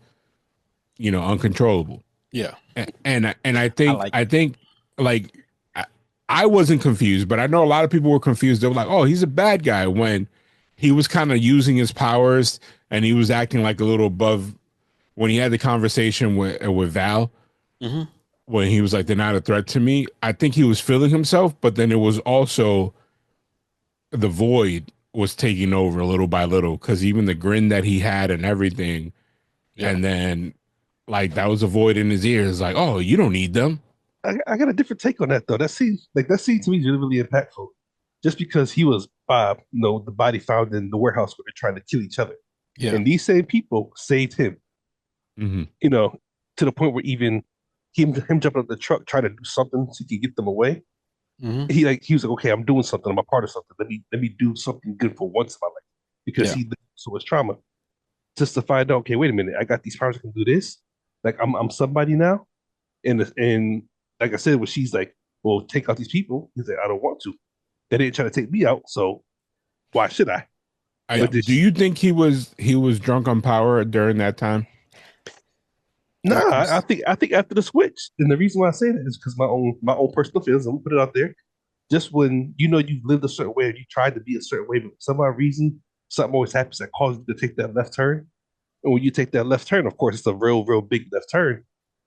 you know, uncontrollable. Yeah. And I think I wasn't confused, but I know a lot of people were confused. They were like, "Oh, he's a bad guy," when he was kind of using his powers and he was acting like a little above. When he had the conversation with Val, when he was like, "They're not a threat to me," I think he was feeling himself, but then it was also the void was taking over little by little, because even the grin that he had and everything, and then. Like that was a void in his ears. Like, oh, you don't need them. I got a different take on that though. That scene to me is really, really impactful. Just because he was Bob, you know, the body found in the warehouse where they're trying to kill each other. Yeah. And these same people saved him. Mm-hmm. You know, to the point where even him jumping up the truck trying to do something so he could get them away. Mm-hmm. He was like, okay, I'm doing something. I'm a part of something. Let me do something good for once in my life, because he lived so much trauma. Just to find out, okay, wait a minute, I got these powers, I can do this. Like I'm somebody now, and like I said, when she's like, "Well, take out these people," he's like, "I don't want to." They didn't try to take me out, so why should I? Do you think he was drunk on power during that time? Nah, I think after the switch, and the reason why I say that is because my own personal feelings. I'm gonna put it out there. Just when you know you've lived a certain way, or you tried to be a certain way, but for some odd reason, something always happens that causes you to take that left turn. And when you take that left turn, of course, it's a real, real big left turn.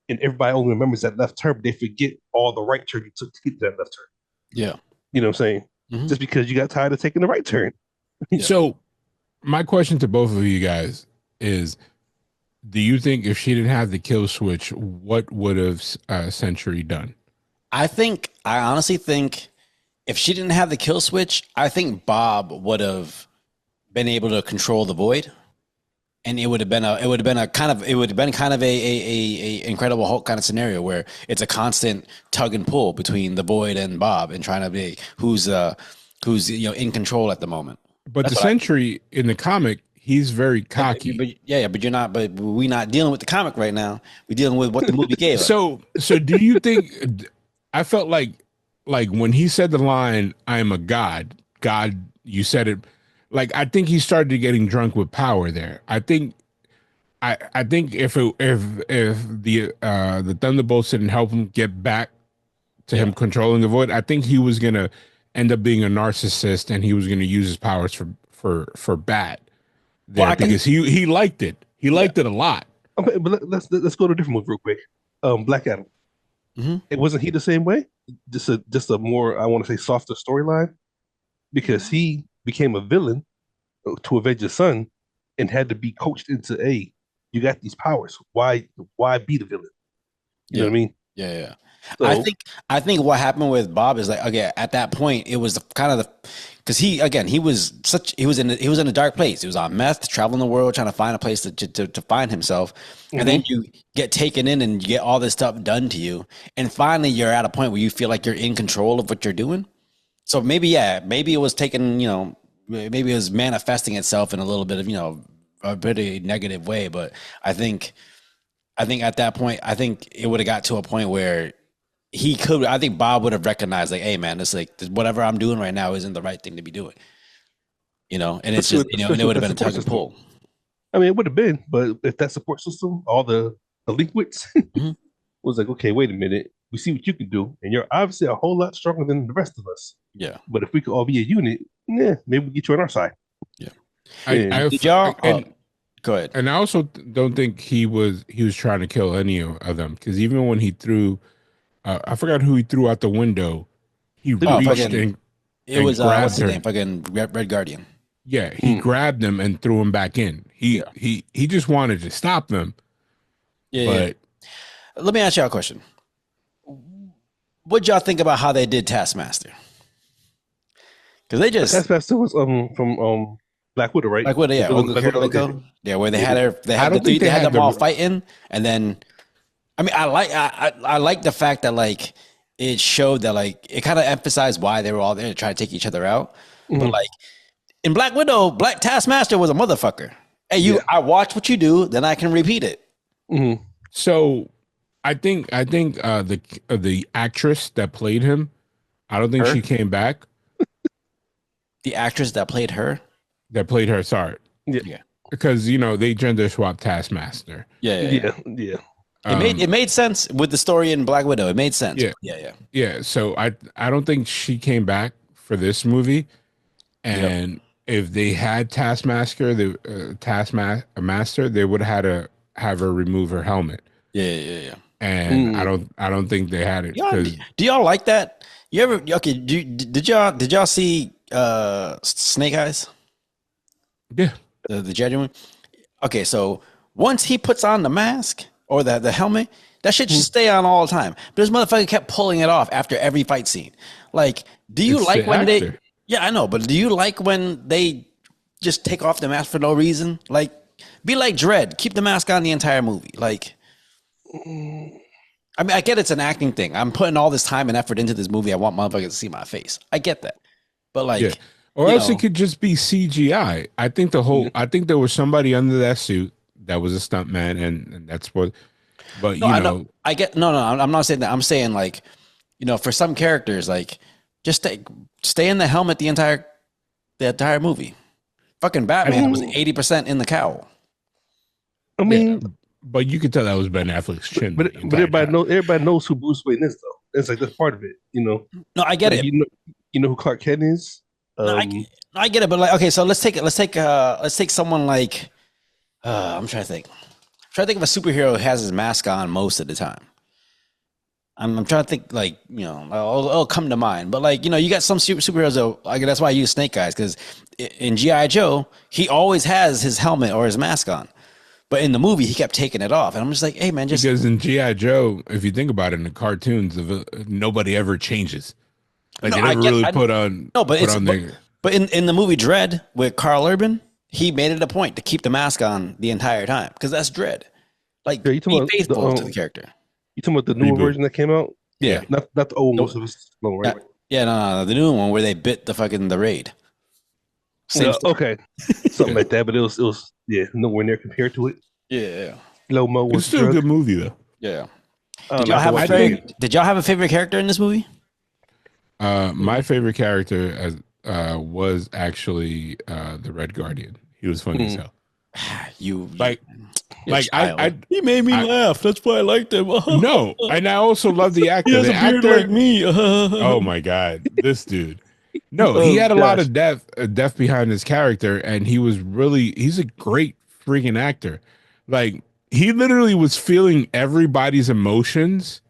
And everybody only remembers that left turn, but they forget all the right turn you took to get to that left turn. Yeah. You know what I'm saying? Mm-hmm. Just because you got tired of taking the right turn. So, my question to both of you guys is: do you think if she didn't have the kill switch, what would have Century done? I honestly think if she didn't have the kill switch, I think Bob would have been able to control the void. And it would have been kind of a Incredible Hulk kind of scenario where it's a constant tug and pull between the Void and Bob, and trying to be who's in control at the moment. But the Sentry in the comic, he's very cocky. But you're not. But we're not dealing with the comic right now. We're dealing with what the movie gave us. So do you think? I felt like when he said the line, "I am a god." God, you said it. Like, I think he started getting drunk with power there. I think if the Thunderbolts didn't help him get back to him controlling the void, I think he was gonna end up being a narcissist, and he was gonna use his powers for bad there, because he liked it. He liked it a lot. Okay, but let's go to a different move real quick. Black Adam. Mm-hmm. It wasn't he the same way? Just a more, I want to say, softer storyline, because he became a villain to avenge his son and had to be coached into, you got these powers. Why be the villain? You know what I mean? Yeah. So I think what happened with Bob is like, okay, at that point it was kind of the because he was in a dark place. He was on meth, traveling the world, trying to find a place to find himself. And then you get taken in and you get all this stuff done to you. And finally you're at a point where you feel like you're in control of what you're doing. So maybe it was taken, maybe it was manifesting itself in a little bit of, a pretty negative way. But I think at that point, I think it would have got to a point where I think Bob would have recognized like, hey man, it's like whatever I'm doing right now isn't the right thing to be doing, and it's just, and it would have been a tug and pull. I mean, it would have been, but if that support system, all the delinquents was like, okay, wait a minute, we see what you can do, and you're obviously a whole lot stronger than the rest of us. Yeah. But if we could all be a unit, maybe we get you on our side. Yeah. Did y'all? Go ahead. And I also don't think he was trying to kill any of them, because even when he threw, I forgot who he threw out the window. He reached and what's grabbed his her. name? Fucking Red Guardian. Yeah, he grabbed him and threw him back in. He just wanted to stop them. Yeah. But let me ask y'all a question. What'd y'all think about how they did Taskmaster? Because they just Taskmaster was from Black Widow, right? Black Widow, yeah. Where they had them all fighting, and then I mean, I like the fact that like it showed that like it kind of emphasized why they were all there to try to take each other out. But like in Black Widow, Black Taskmaster was a motherfucker. Hey, I watch what you do, then I can repeat it. So I think the actress that played him, I don't think she came back. The actress that played her? Sorry. Yeah. Because they gender swapped Taskmaster. Yeah. It made sense with the story in Black Widow. It made sense. Yeah. So I don't think she came back for this movie. And if they had Taskmaster, Taskmaster, they would have had to have her remove her helmet. Yeah. And I don't think they had it. Do y'all like that? You ever did y'all see Snake Eyes? Yeah. The genuine. Okay, so once he puts on the mask or the helmet, that shit should stay on all the time. But this motherfucker kept pulling it off after every fight scene. Like, do you like when they? Yeah, I know, but do you like when they just take off the mask for no reason? Like, be like Dredd, keep the mask on the entire movie. Like, I mean, I get it's an acting thing. I'm putting all this time and effort into this movie. I want motherfuckers to see my face. I get that, but like, or else it could just be CGI. I think I think there was somebody under that suit that was a stuntman, and that's what. But I get no. I'm not saying that. I'm saying like, for some characters, like, just stay in the helmet the entire movie. Fucking Batman was 80% in the cowl. I mean, but you could tell that was Ben Affleck's chin. But everybody knows who Bruce Wayne is, though. It's like that's part of it, No, I get it. You know who Clark Kent is. I get it, but like, okay, so let's take someone like I'm trying to think of a superhero who has his mask on most of the time. I'm trying to think, like, it'll come to mind, but like, you got some superheroes that, like, that's why I use Snake Eyes, because in G.I. Joe he always has his helmet or his mask on, but in the movie he kept taking it off, and I'm just like, hey man, because in G.I. Joe, if you think about it, in the cartoons, nobody ever changes. Like, they never put on. No, but but in the movie Dredd with Carl Urban, he made it a point to keep the mask on the entire time, because that's Dredd. Like, be faithful to the character. You talking about the new version that came out? Yeah, not the old one. Right? No, the new one where they bit the raid. Okay, something like that, but it was nowhere near compared to it. Yeah, Slow mo was still a good movie though. Yeah. Did y'all have a favorite character in this movie? My favorite character was actually the Red Guardian. He was funny as hell. He made me laugh. That's why I liked him. No, and I also love the actor. He has a beard like me. Oh my god, this dude. No, he had a lot of depth behind his character, and he's a great freaking actor. Like, he literally was feeling everybody's emotions,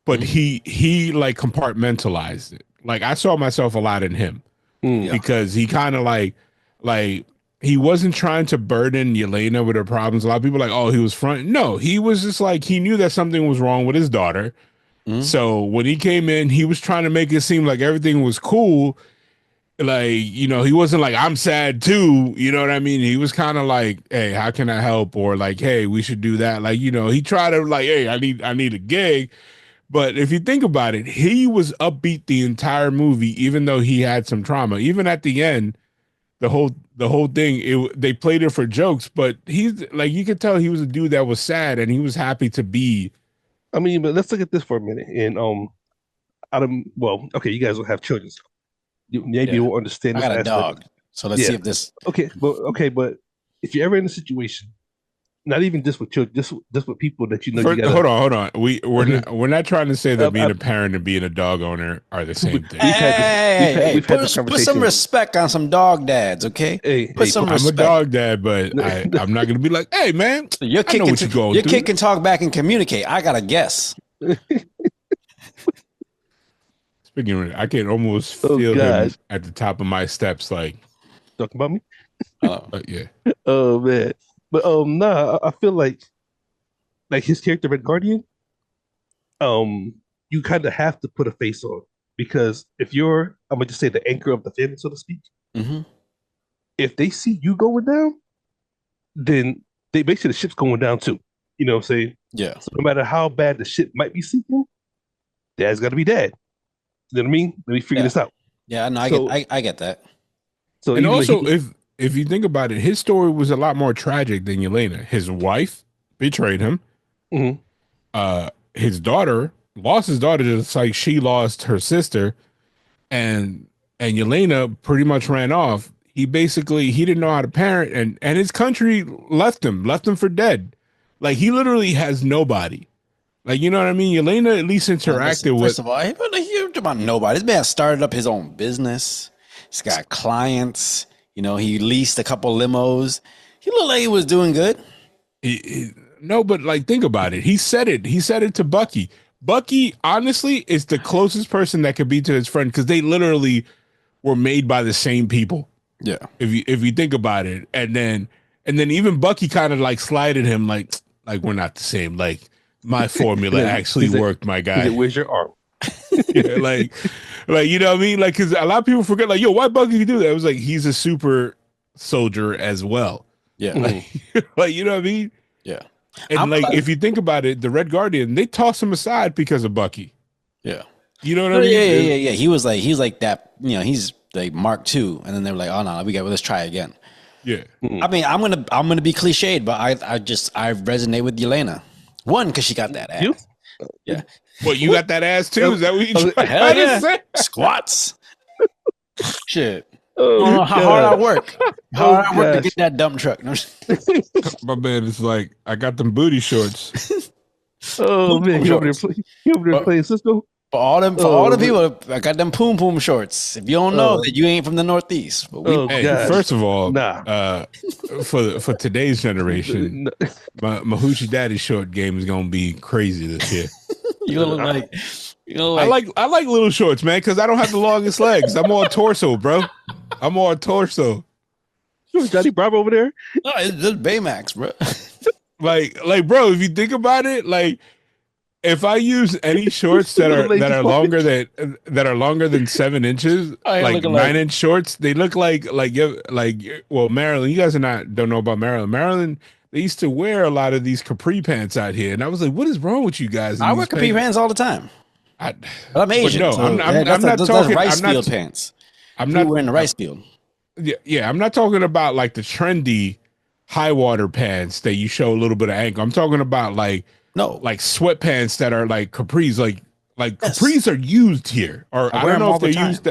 but he like compartmentalized it. Like, I saw myself a lot in him because he kind of like he wasn't trying to burden Yelena with her problems. A lot of people are like, oh, he was front. No, he was just like, he knew that something was wrong with his daughter, So when he came in, he was trying to make it seem like everything was cool. Like, you know, he wasn't like, I'm sad too. You know what I mean? He was kind of like, hey, how can I help? Or like, hey, we should do that. Like, you know, he tried to like, hey, I need a gig. But if you think about it, he was upbeat the entire movie, even though he had some trauma. Even at the end, the whole thing, they played it for jokes, but he's like, you could tell he was a dude that was sad and he was happy to be. I mean, but let's look at this for a minute. And out of well, okay, you guys will have children, so maybe you will understand I this got a aspect. dog, so let's see if this. But if you're ever in a situation, not even just with children, just with people that you know, you gotta Hold on. We're not trying to say that being a parent and being a dog owner are the same thing. we've had this Put conversation. some respect on some dog dads, okay? Put some I'm respect. a dog dad, but I'm not gonna be like, hey man, Your I know what you're going your through. kid can talk back and communicate. I got to guess. Speaking of it, I can almost feel him at the top of my steps, like talking about me. Yeah. Oh man, but nah, I feel like his character Red Guardian, you kind of have to put a face on because if you're, I'm gonna just say the anchor of the family, so to speak. If they see you going down, then they make sure the ship's going down too. You know what I'm saying? Yeah. So no matter how bad the ship might be sinking, Dad's got to be Dad. You know what I mean? Let me figure this out. Yeah, no, I get that. So and also, if you think about it, his story was a lot more tragic than Yelena. His wife betrayed him. His daughter lost his daughter just like she lost her sister, and Yelena pretty much ran off. He didn't know how to parent, and his country left him for dead. Like he literally has nobody. Like, you know what I mean? Yelena at least interacted with. First of all, you're about nobody. This man started up his own business. He's got clients. You know, he leased a couple limos. He looked like he was doing good. No, but like, think about it. He said it. He said it to Bucky. Bucky, honestly, is the closest person that could be to his friend because they literally were made by the same people. Yeah. If you think about it, and then even Bucky kind of like slided him like we're not the same. Like my formula actually worked, my guy. Where's your arm? Yeah, like you know what I mean? Like, because a lot of people forget, like, yo, why Bucky do that? It was like he's a super soldier as well. Yeah, like you know what I mean? Yeah, and if you think about it, the Red Guardian, they toss him aside because of Bucky. Yeah, you know what I mean? Yeah. He was like that. You know, he's like Mark II, and then they were like, oh no, let's try again. Yeah, I mean, I'm gonna be cliched, but I resonate with Yelena. One, because she got that ass. You? Yeah. Well, you got that ass too? Is that what you Hell yeah. Squats. Shit. Oh, I don't know how hard I work. How hard I work to get that dump truck. No. My man is like, I got them booty shorts. Oh man, you over there playing Cisco? For all the people, I got them poom poom shorts. If you don't know that you ain't from the Northeast. But first of all, for today's generation, my Hoochie Daddy short game is gonna be crazy this year. I like little shorts, man, because I don't have the longest legs. I'm all torso, bro. I'm all torso. Johnny Bravo over there? No, it's just Baymax, bro. like, bro, if you think about it, like, if I use any shorts that are longer than 7 inches, like 9-inch shorts, they look like well, Maryland. You guys don't know about Maryland. Maryland, they used to wear a lot of these capri pants out here, and I was like, what is wrong with you guys? I wear capri pants all the time. I'm Asian. No, so I'm not talking rice field pants. I'm not wearing the rice field. Yeah, I'm not talking about like the trendy high water pants that you show a little bit of ankle. I'm talking about like sweatpants that are like capris. Like capris are used here, or I don't know if they're used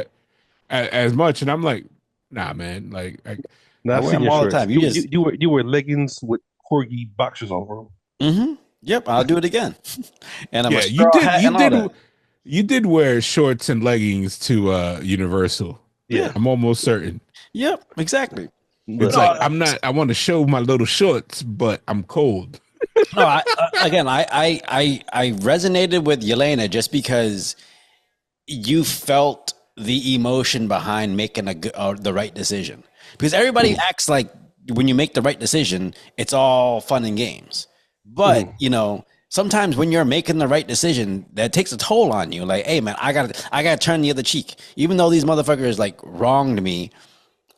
as much. And I'm like, nah, man. Like, I wear them all the time. You wear leggings with corgi boxers over them. Yep, I'll do it again. And I'm you did wear shorts and leggings to Universal. Yeah, I'm almost certain. Yep, exactly. It's like I want to show my little shorts, but I'm cold. No, I resonated with Yelena just because you felt the emotion behind making the right decision. Because everybody acts like when you make the right decision, it's all fun and games. But you know, sometimes when you're making the right decision, that takes a toll on you. Like, hey man, I gotta turn the other cheek. Even though these motherfuckers like wronged me,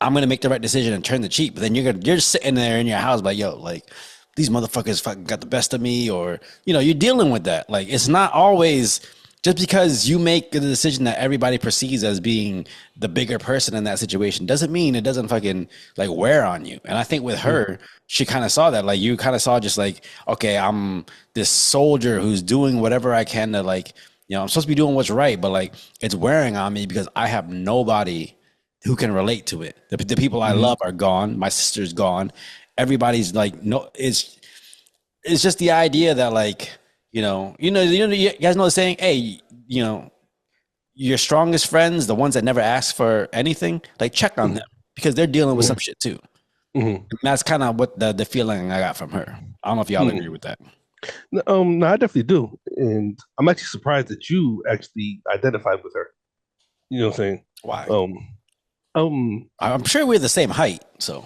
I'm gonna make the right decision and turn the cheek. But then you're just sitting there in your house like, yo, like these motherfuckers fucking got the best of me, or you're dealing with that. Like, it's not always just because you make the decision that everybody perceives as being the bigger person in that situation doesn't mean it doesn't fucking like wear on you. And I think with her, she kind of saw that. Like, you kind of saw just like, okay, I'm this soldier who's doing whatever I can to like, I'm supposed to be doing what's right, but like it's wearing on me because I have nobody who can relate to it. The people I love are gone. My sister's gone. Everybody's like, no, it's just the idea that like, you guys know the saying, hey, your strongest friends, the ones that never ask for anything, like check on them because they're dealing with some shit too. And that's kind of what the feeling I got from her. I don't know if y'all agree with that. No, I definitely do. And I'm actually surprised that you actually identified with her. You know what I'm saying? Why? Um, I'm sure we're the same height, so.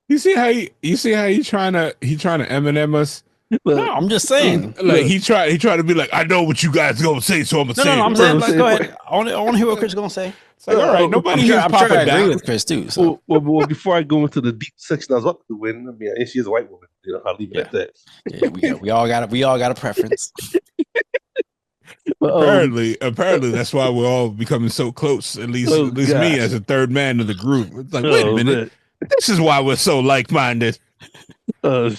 You see how he trying to Eminem us? No, I'm just saying. Like he tried to be like, I know what you guys gonna say, so I'm gonna say. No, I'm saying. Like, go ahead. I want to hear what Chris is gonna say. It's like, all right, nobody here's I'm Papa sure I agree down. with Chris too. So. well, before I go into the deep section I was about to win, I mean, and she is a white woman. I'll leave it at that. Yeah, we all got a preference. But, apparently, that's why we're all becoming so close. At least me as a third man of the group. It's like, wait a minute, this is why we're so like-minded. I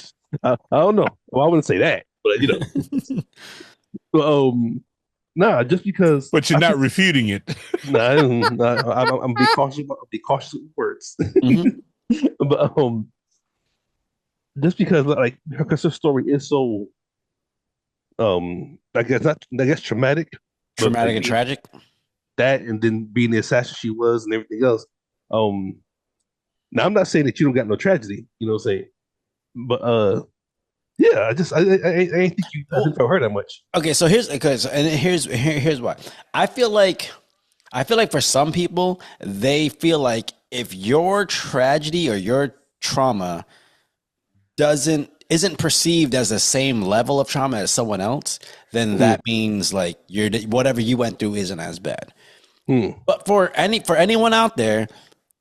don't know. Well, I wouldn't say that, but nah, just because. But you're not refuting it. Nah, I'm be cautious. Be cautious with words. But just because like her story is so I guess traumatic and tragic. That, and then being the assassin she was and everything else. Now I'm not saying that you don't got no tragedy, you know what I'm saying? But yeah, I ain't think you felt her that much. Okay, so here's why. I feel like for some people, they feel like if your tragedy or your trauma isn't perceived as the same level of trauma as someone else, then that means like whatever you went through isn't as bad. But for anyone out there,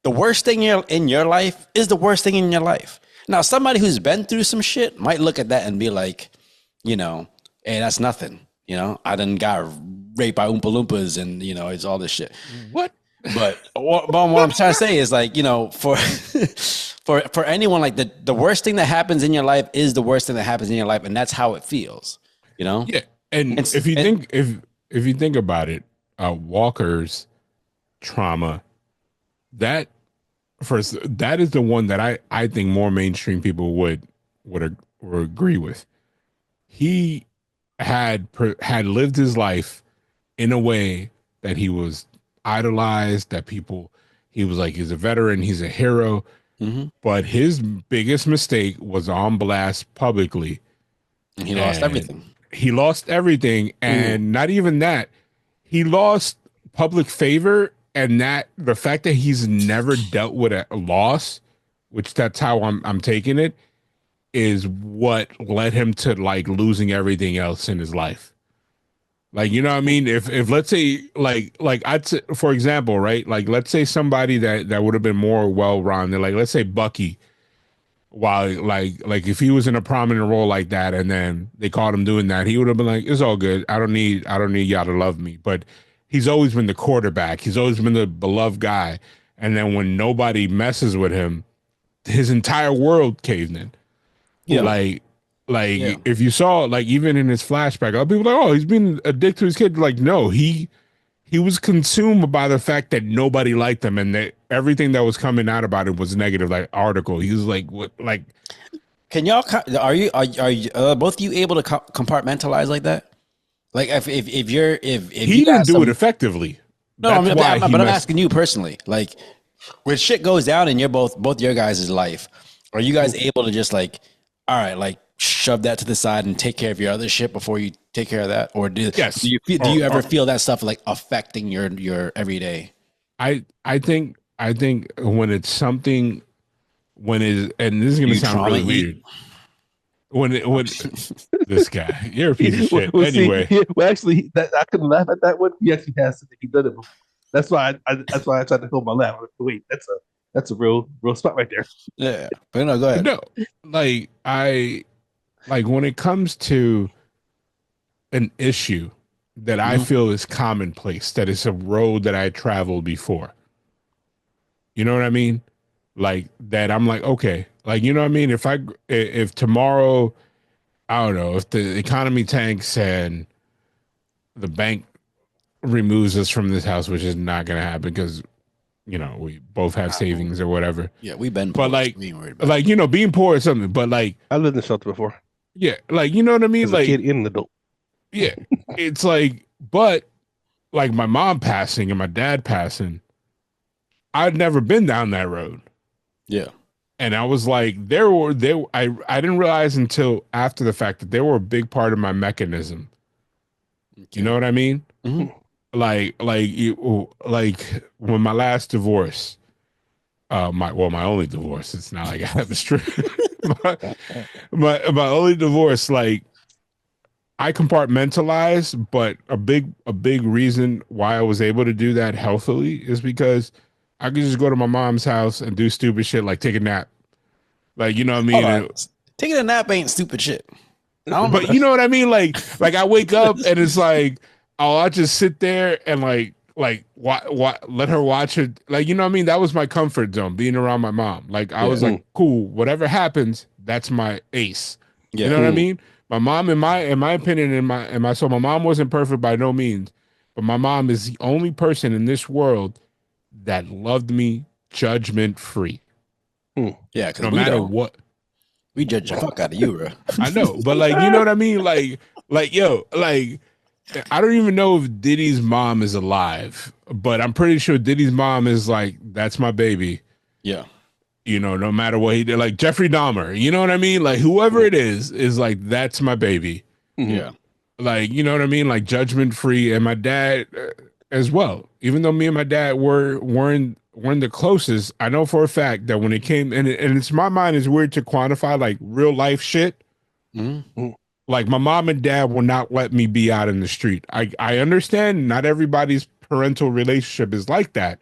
the worst thing in your life is the worst thing in your life. Now, somebody who's been through some shit might look at that and be like, hey, that's nothing. I done got raped by Oompa Loompas and, it's all this shit. What? But what I'm trying to say is like, for anyone, like the worst thing that happens in your life is the worst thing that happens in your life. And that's how it feels, Yeah. And if you think about it, Walker's trauma, that is the one that I think more mainstream people would agree with. He had lived his life in a way that he was idolized, that he was like, he's a veteran, he's a hero. But his biggest mistake was on blast publicly. And he lost everything. He lost everything. And not even that, he lost public favor. And that the fact that he's never dealt with a loss, which that's how I'm taking it, is what led him to like losing everything else in his life. Like, you know what I mean? If let's say like I'd say, for example, right? Like, let's say somebody that would have been more well-rounded, like let's say Bucky, while like if he was in a prominent role like that and then they caught him doing that, he would have been like, it's all good. I don't need y'all to love me. But he's always been the quarterback. He's always been the beloved guy. And then when nobody messes with him, his entire world caved in. Yeah. Like if you saw, like, even in his flashback, other people are like, oh, he's being a dick to his kid. Like, no, he was consumed by the fact that nobody liked him and that everything that was coming out about it was negative. Like, article. He was like, what? Like, can y'all? Are you both of you able to compartmentalize like that? Like, if he didn't do it effectively. No, but I'm asking you personally. Like, when shit goes down in your both your guys' life, are you guys able to just like, all right, like shove that to the side and take care of your other shit before you take care of that? Or do you ever feel that stuff like affecting your everyday? I think when it's something and this is gonna You sound trauma really eat? weird. When this guy, you're a piece of shit. Well, Anyway, actually, I couldn't laugh at that one. He actually has something he done it before. That's why I tried to hold my laugh. Wait, that's a real spot right there. Yeah, but no, go ahead. no, like when it comes to an issue that I feel is commonplace, that is a road that I traveled before. You know what I mean? Like that I'm like, okay, like, you know what I mean? If tomorrow, I don't know, if the economy tanks and the bank removes us from this house, which is not going to happen because, you know, we both have savings or whatever. Yeah, we've been But poor, like, so we ain't worried about like, you know, being poor is something, but like, I lived in a shelter before yeah, like, you know what I mean? as a Like, kid and an adult. yeah, it's like, but like my mom passing and my dad passing, I'd never been down that road. Yeah. And I was like, I didn't realize until after the fact that they were a big part of my mechanism. You know what I mean? Mhm. Like like when my last divorce, my only divorce. It's not like I have a string. my only divorce, like I compartmentalized, but a big reason why I was able to do that healthily is because I could just go to my mom's house and do stupid shit like take a nap. Like, you know what I mean? Hold on. Taking a nap ain't stupid shit. I don't know. But you know what I mean? Like I wake up and it's like, oh, I'll just sit there and like let her watch it. Like, you know what I mean? That was my comfort zone, being around my mom. Like I was like, cool, whatever happens, that's my ace. Yeah. You know what I mean? My mom, in my opinion, so my mom wasn't perfect by no means, but my mom is the only person in this world that loved me judgment free. Yeah, because No matter what. We judge the fuck out of you, bro. I know, but like, you know what I mean? Yo, like, I don't even know if Diddy's mom is alive, but I'm pretty sure Diddy's mom is like, that's my baby. Yeah. You know, no matter what he did, like Jeffrey Dahmer, you know what I mean? Like, whoever it is like, that's my baby. Yeah. Like, you know what I mean? Like, judgment free. And my dad as well. Even though me and my dad weren't the closest, I know for a fact that when it came, and it's my mind is weird to quantify like real life shit. Like my mom and dad will not let me be out in the street. I understand not everybody's parental relationship is like that,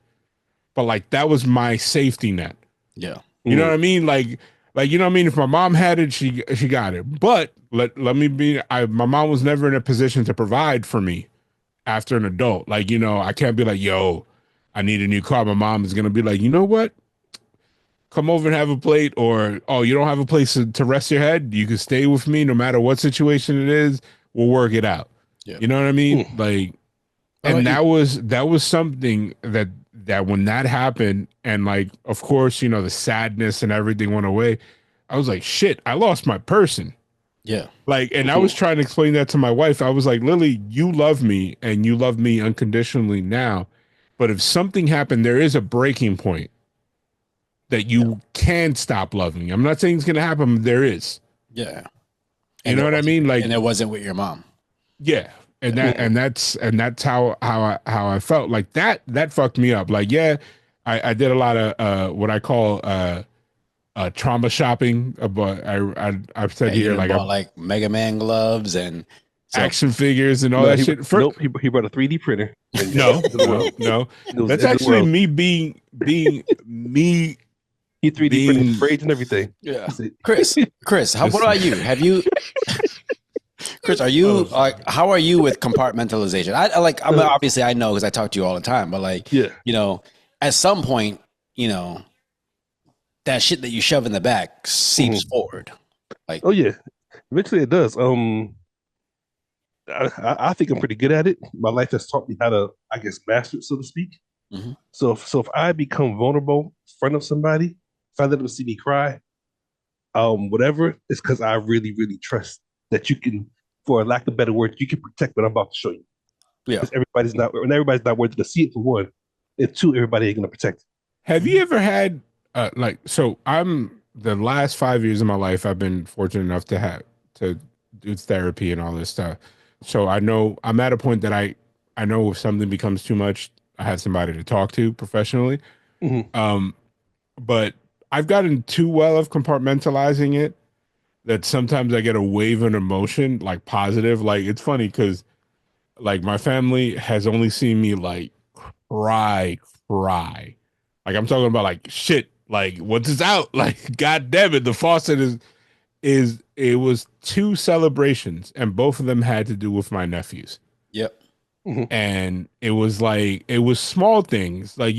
but like that was my safety net. Yeah. You know what I mean? Like you know what I mean? If my mom had it, she got it. But let me be. My mom was never in a position to provide for me after an adult. Like, you know, I can't be like, yo, I need a new car. My mom is gonna be like, you know what? Come over and have a plate, or oh, you don't have a place to rest your head. You can stay with me no matter what situation it is. We'll work it out. Yeah. You know what I mean? Like, and that was something that when that happened, and like, of course, you know, the sadness and everything went away. I was like, shit, I lost my person. Yeah. Like, and I was trying to explain that to my wife. I was like, Lily, you love me and you love me unconditionally now. But if something happened, there is a breaking point that you can stop loving. I'm not saying it's going to happen, but there is. Yeah. You know what I mean? Like, and it wasn't with your mom. Yeah. And that's how I felt. Like that fucked me up. Like, yeah, I did a lot of what I call trauma shopping, but I've said here like bought like Mega Man gloves and action figures and all that shit. Nope, he brought a 3D printer. No. That's actually me being me. He 3D printed his braids and everything. Yeah. Chris, what about you? Have you Chris, are you how are you with compartmentalization? I'm obviously I know because I talk to you all the time, but like, you know, at some point, you know, that shit that you shove in the back seeps forward. Like, oh yeah, eventually it does. I think I'm pretty good at it. My life has taught me how to, I guess, master it, so to speak. So if I become vulnerable in front of somebody, if I let them see me cry, whatever, it's because I really, really trust that you can, for lack of better words, you can protect what I'm about to show you. Yeah. Because everybody's not worthy to see it for one. And two, everybody ain't gonna protect it. Have you ever had so I'm the last 5 years of my life I've been fortunate enough to do therapy and all this stuff. So I know I'm at a point that I know if something becomes too much, I have somebody to talk to professionally. But I've gotten too well of compartmentalizing it that sometimes I get a wave of emotion, like positive. Like it's funny because like my family has only seen me like cry, cry. Like I'm talking about like shit. Like once it's out, like god damn it, the faucet is it was two celebrations and both of them had to do with my nephews. Yep. And it was like it was small things like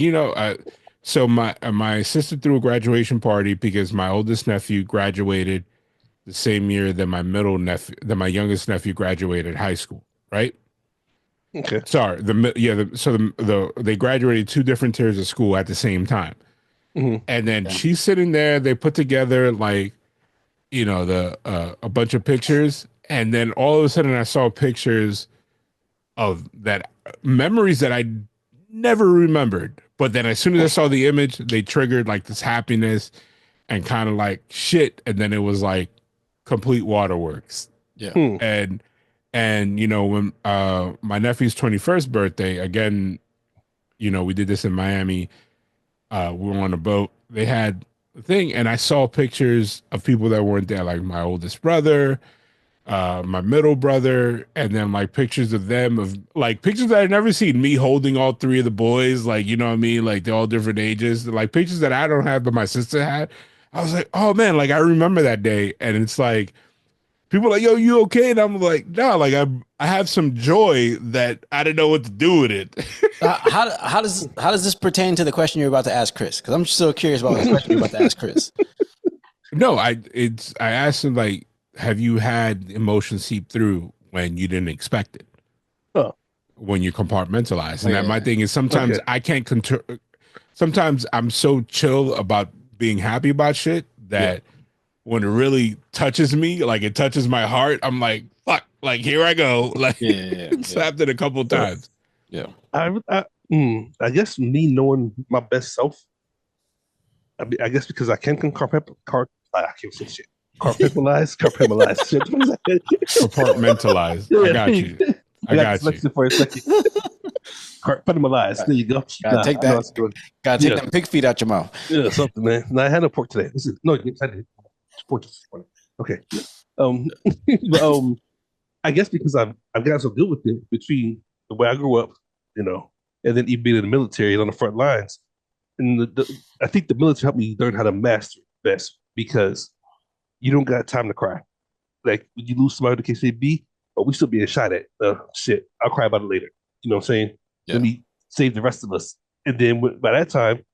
so my sister threw a graduation party because my oldest nephew graduated the same year that my youngest nephew graduated high school, right? Okay. Sorry, they graduated two different tiers of school at the same time. And then she's sitting there, they put together like a bunch of pictures, and then all of a sudden I saw pictures of that memories that I never remembered. But then as soon as I saw the image, they triggered like this happiness and kind of like shit. And then it was like complete waterworks. Yeah. And when my nephew's 21st birthday, again, we did this in Miami. We were on a boat. They had a thing, and I saw pictures of people that weren't there, like my oldest brother, my middle brother, and then like pictures of them of like pictures that I'd never seen, me holding all three of the boys, like you know what I mean, like they're all different ages, like pictures that I don't have but my sister had. I was like, oh man, like I remember that day. And it's like people are like, yo, you okay? And I'm like, no, like I have some joy that I didn't know what to do with it. How does this pertain to the question you're about to ask Chris? Because I'm so curious about the question you're about to ask Chris. No, I asked him like, have you had emotions seep through when you didn't expect it? Oh. When you compartmentalize. And that my thing is sometimes I can't sometimes I'm so chill about being happy about shit that when it really touches me, like it touches my heart, I'm like, fuck, like here I go. Like slapped it a couple times. Yeah. I guess me knowing my best self, I guess because I can I can't say shit. Compartmentalize. Shit. Compartmentalize. I got you. I got you. For a second. Compartmentalize. There you go. Gotta take them pig feet out your mouth. Yeah, something, man. No, I had no pork today. No, I did. Pork this morning. Okay. But, I guess because I've gotten so good with it between the way I grew up, and then even being in the military and on the front lines, and I think the military helped me learn how to master best because you don't got time to cry. Like when you lose somebody to KCB, but we still being shot at. Shit, I'll cry about it later. You know what I'm saying? Yeah. Let me save the rest of us. And then by that time,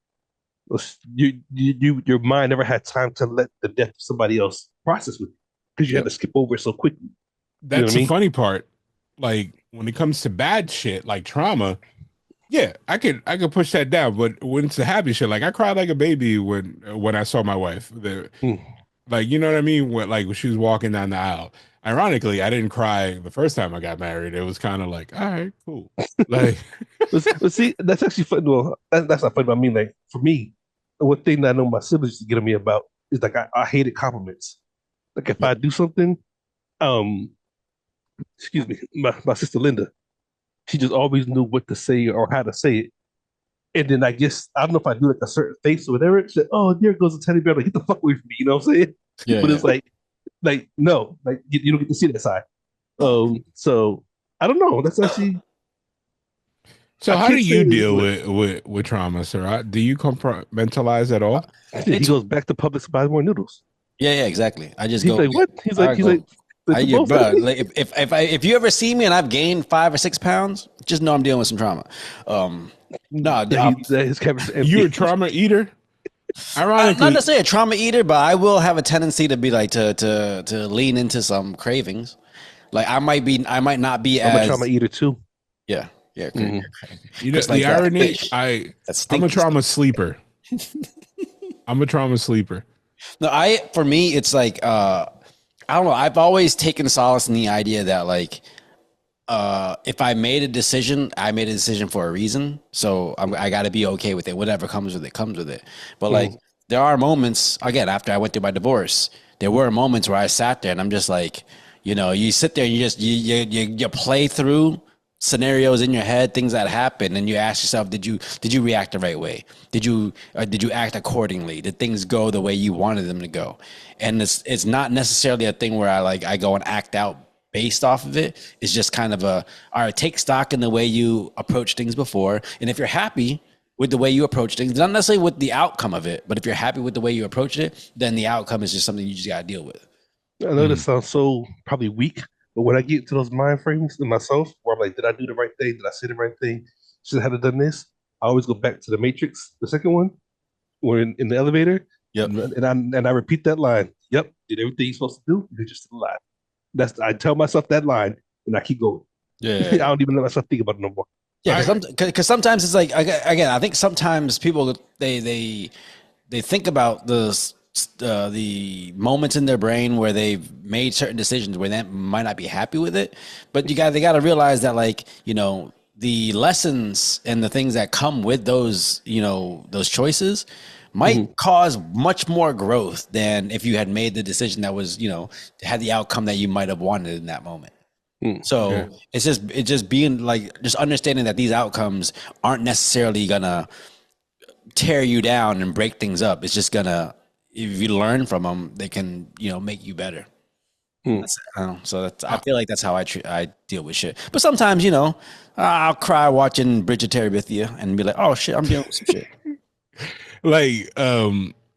your mind never had time to let the death of somebody else process with you because you had to skip over it so quickly. That's the funny part. Like when it comes to bad shit, like trauma, yeah, I could push that down. But when it's the happy shit, like I cried like a baby when I saw my wife. Like you know what I mean? When she was walking down the aisle. Ironically, I didn't cry the first time I got married. It was kind of like, all right, cool. Like, but see, that's actually fun. Well, that's not funny. But I mean, like for me, one thing that I know my siblings used to get on me about is like I hated compliments. Like if I do something, excuse me, my sister Linda, she just always knew what to say or how to say it. And then I guess I don't know if I do like a certain face or whatever. She said, "Oh, there goes a teddy bear." Like, get the fuck away from me. You know what I'm saying? Yeah. But it's like no, like you don't get to see that side. So I don't know. That's actually. So how do you deal with trauma, sir? Do you compartmentalize at all? He goes back to Publix to buy more noodles. Yeah, exactly. I just He's go. like, what? He's like, bro, like if you ever see me and I've gained 5 or 6 pounds, just know I'm dealing with some trauma. You're a trauma eater. Ironically, not to say a trauma eater, but I will have a tendency to be like to lean into some cravings. Like I might not be I'm as a trauma eater too. Yeah. You know the irony. I'm a trauma sleeper. I'm a trauma sleeper. No, for me it's like I don't know. I've always taken solace in the idea that like if I made a decision, I made a decision for a reason. So I got to be okay with it. Whatever comes with it, comes with it. But like there are moments, again, after I went through my divorce, there were moments where I sat there and I'm just like, you sit there and you play through scenarios in your head, things that happen, and you ask yourself, did you react the right way? Did you act accordingly? Did things go the way you wanted them to go? And it's not necessarily a thing where I go and act out based off of it. It's just kind of all right, take stock in the way you approach things before, and if you're happy with the way you approach things, not necessarily with the outcome of it, but if you're happy with the way you approached it, then the outcome is just something you just got to deal with. I know this sounds so probably weak, but when I get into those mind frames in myself, where I'm like, did I do the right thing? Did I say the right thing? Should I have done this? I always go back to the Matrix, the second one, or in the elevator, Yep. and I repeat that line. Yep, did everything you're supposed to do. You're just alive. I tell myself that line, and I keep going. Yeah. I don't even let myself think about it no more. Yeah, because sometimes it's like, again, I think sometimes people they think about the moments in their brain where they've made certain decisions where they might not be happy with it, but they got to realize that, like, the lessons and the things that come with those those choices might cause much more growth than if you had made the decision that was had the outcome that you might have wanted in that moment. So it's just being like, just understanding that these outcomes aren't necessarily gonna tear you down and break things up. It's just gonna, if you learn from them, they can make you better. So I feel like that's how I deal with shit. But sometimes I'll cry watching Bridge of Terabithia and be like, oh shit, I'm dealing with some shit. Like,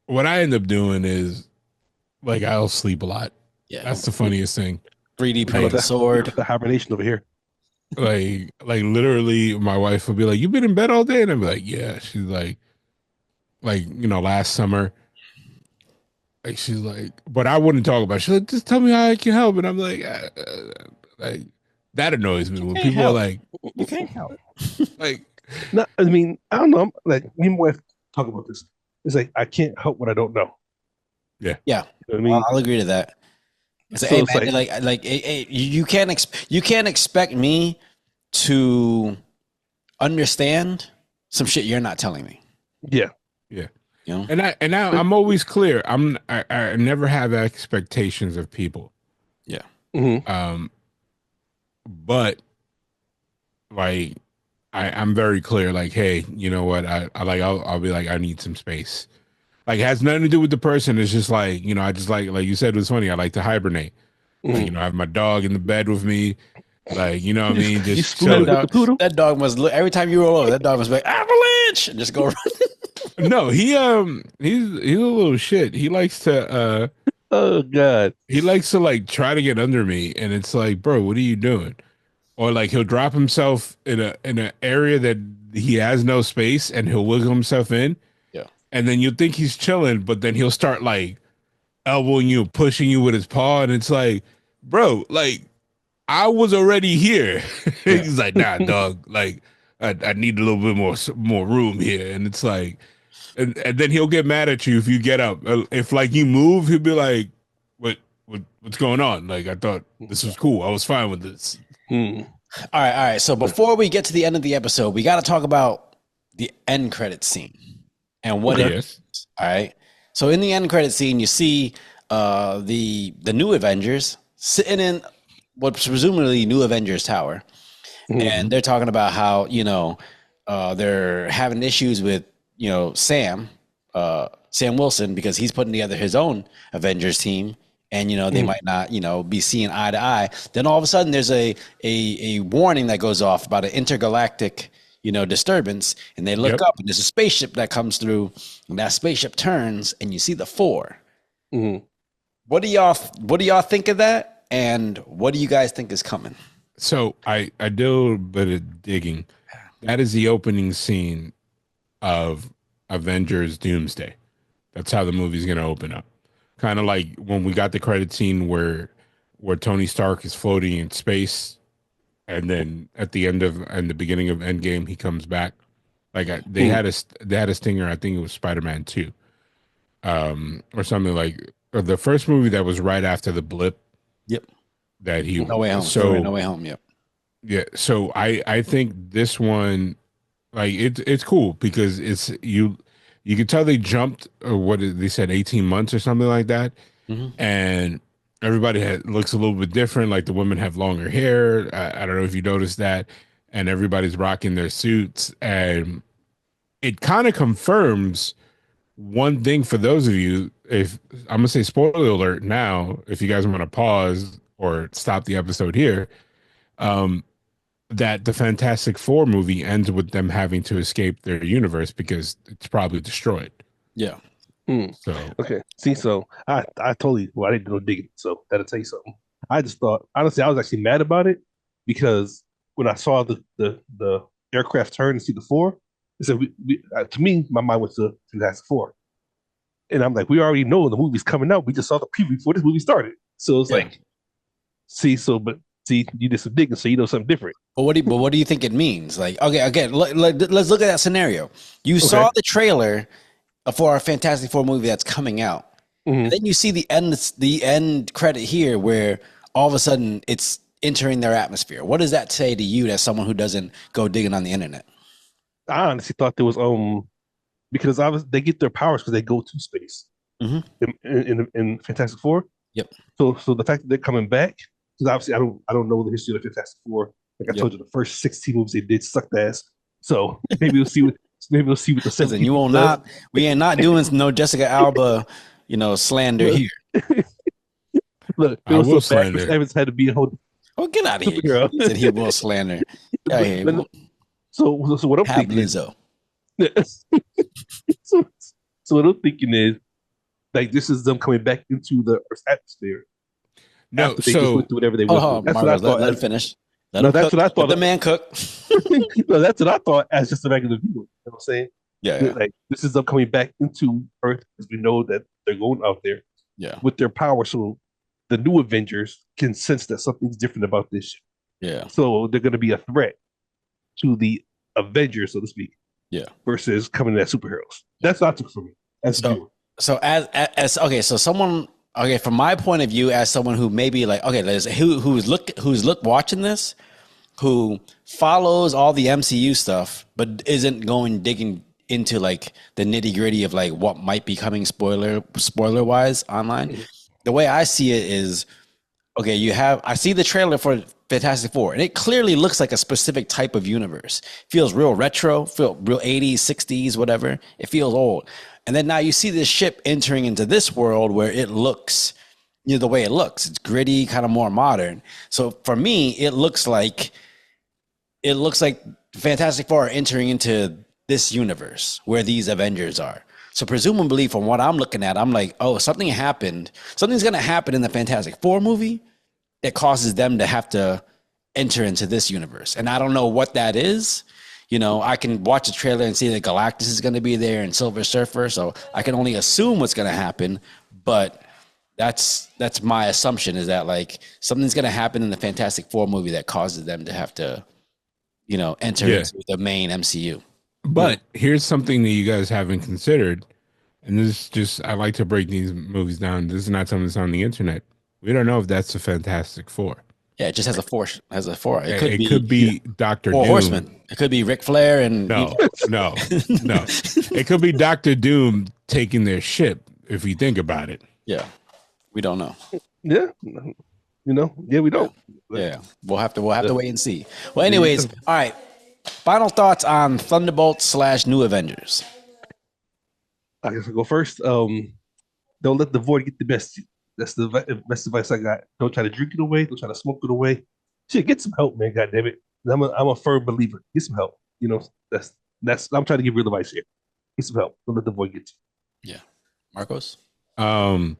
what I end up doing is, like, I'll sleep a lot. Yeah, That's the funniest thing. 3D printed sword. The hibernation over here. Like literally, my wife will be like, "You been in bed all day?" And I'm like, "Yeah." She's like, last summer, like, she's like, but I wouldn't talk about it. She's like, "Just tell me how I can help." And I'm like, like, that annoys me when people are like, "You can't help." Like, no, I mean, I don't know. Like, me and my wife talk about this. It's like, I can't help what I don't know. Yeah. You know what I mean, I'll agree to that. So, hey, man, you can't expect me to understand some shit you're not telling me. Yeah. And I'm always clear. I never have expectations of people. Yeah. But like, I'm very clear. Like, hey, you know what? I'll be like, I need some space. Like, it has nothing to do with the person. It's just like, I just like you said, it was funny. I like to hibernate. Like, I have my dog in the bed with me. Like, you know what I mean? Just that dog must look, every time you roll over, that dog must be like, avalanche, and just go run. No, he's a little shit. He likes to oh god. He likes to, like, try to get under me, and it's like, bro, what are you doing? Or like, he'll drop himself in an area that he has no space, and he'll wiggle himself in. Yeah. And then you think he's chilling, but then he'll start like elbowing you, pushing you with his paw, and it's like, bro, like, I was already here. He's like, nah, dog, like, I need a little bit more room here. And it's like, and then he'll get mad at you if you get up. If, like, you move, he'll be like, what's going on? Like, I thought this was cool. I was fine with this. All right. So before we get to the end of the episode, we got to talk about the end credit scene and what it is. All right. So in the end credit scene, you see the new Avengers sitting in what's presumably New Avengers Tower, and they're talking about how they're having issues with Sam Wilson, because he's putting together his own Avengers team, and they might not be seeing eye to eye. Then all of a sudden there's a warning that goes off about an intergalactic disturbance, and they look up, and there's a spaceship that comes through, and that spaceship turns, and you see the four. What do y'all think of that? And what do you guys think is coming? So I did a little bit of digging. That is the opening scene of Avengers Doomsday. That's how the movie's going to open up. Kind of like when we got the credit scene where Tony Stark is floating in space, and then at the beginning of Endgame, he comes back. Like, they had a stinger. I think it was Spider-Man 2, or something like, or the first movie that was right after the blip. Yep. That he No Way Home. So No Way Home. Yep. Yeah. So I think this one, like, it's cool because it's you can tell they jumped, or they said 18 months or something like that, and everybody looks a little bit different. Like, the women have longer hair. I don't know if you noticed that. and everybody's rocking their suits, and it kind of confirms one thing for those of you. If I'm gonna say spoiler alert now, if you guys want to pause or stop the episode here, um, that the Fantastic Four movie ends with them having to escape their universe because it's probably destroyed. Yeah. So Okay. See, so I totally I didn't know digging. So that'll tell you something. I just thought honestly I was actually mad about it because when I saw the aircraft turn and see the four, it said to me my mind went to Fantastic Four, and I'm like, we already know the movie's coming out. We just saw the preview before this movie started, so it's like, see, you did some digging, so you know something different. But what do you think it means? Like, okay, again, let's look at that scenario. You saw the trailer for our Fantastic Four movie that's coming out. And then you see the end credit here where all of a sudden it's entering their atmosphere. What does that say to you as someone who doesn't go digging on the internet? I honestly thought there was because they get their powers because they go to space in Fantastic Four. Yep. So the fact that they're coming back, because obviously I don't know the history of the Fantastic Four. Like I told you, the first 16 movies they did sucked ass. So maybe we'll see what the Listen, you will not. We ain't not doing no Jessica Alba, slander here. Look, I will slander. Chris Evans had to be a whole. Oh, get out of here! He said he will slander. So what I'm thinking is, so what I'm thinking is, like, this is them coming back into the Earth's atmosphere. No, they do whatever they want. That's what I thought. Let him finish. That's what I thought. Let the man cook. No, that's what I thought as just a regular viewer. You know what I'm saying? Yeah. Like, this is them coming back into Earth because we know that they're going out there. Yeah. With their power, so the new Avengers can sense that something's different about this shit. Yeah. So they're going to be a threat to the Avengers, so to speak. Yeah. Versus coming as superheroes. That's what I took from it. So as okay, so someone from my point of view, as someone who maybe like who's watching this, who follows all the MCU stuff, but isn't going digging into like the nitty gritty of like what might be coming spoiler wise online. The way I see it is, okay, I see the trailer for Fantastic Four, and it clearly looks like a specific type of universe. Feels real retro, feel real 80s, 60s, whatever. It feels old. And then now you see this ship entering into this world where it looks, the way it looks. It's gritty, kind of more modern. So for me, it looks like Fantastic Four are entering into this universe where these Avengers are. So presumably from what I'm looking at, I'm like, oh, something's going to happen in the Fantastic Four movie that causes them to have to enter into this universe. And I don't know what that is. I can watch the trailer and see that Galactus is going to be there and Silver Surfer. So I can only assume what's going to happen. But that's my assumption, is that like something's going to happen in the Fantastic Four movie that causes them to have to, enter into the main MCU. But here's something that you guys haven't considered. And this is just, I like to break these movies down. This is not something that's on the internet. We don't know if that's the Fantastic Four. Yeah, it just has a four. It could be Dr. Doom. Horseman. It could be Ric Flair and no. It could be Dr. Doom taking their ship, if you think about it. Yeah. We don't know. Yeah. We don't. Yeah. We'll have to wait and see. Well, anyways, all right. Final thoughts on Thunderbolts / New Avengers. I guess I'll go first. Don't let the void get the best of you. That's the best advice I got. Don't try to drink it away. Don't try to smoke it away. Shit, get some help, man. God damn it. I'm a firm believer. Get some help. That's I'm trying to give real advice here. Get some help. Don't let the void get you. Yeah. Marcos? Even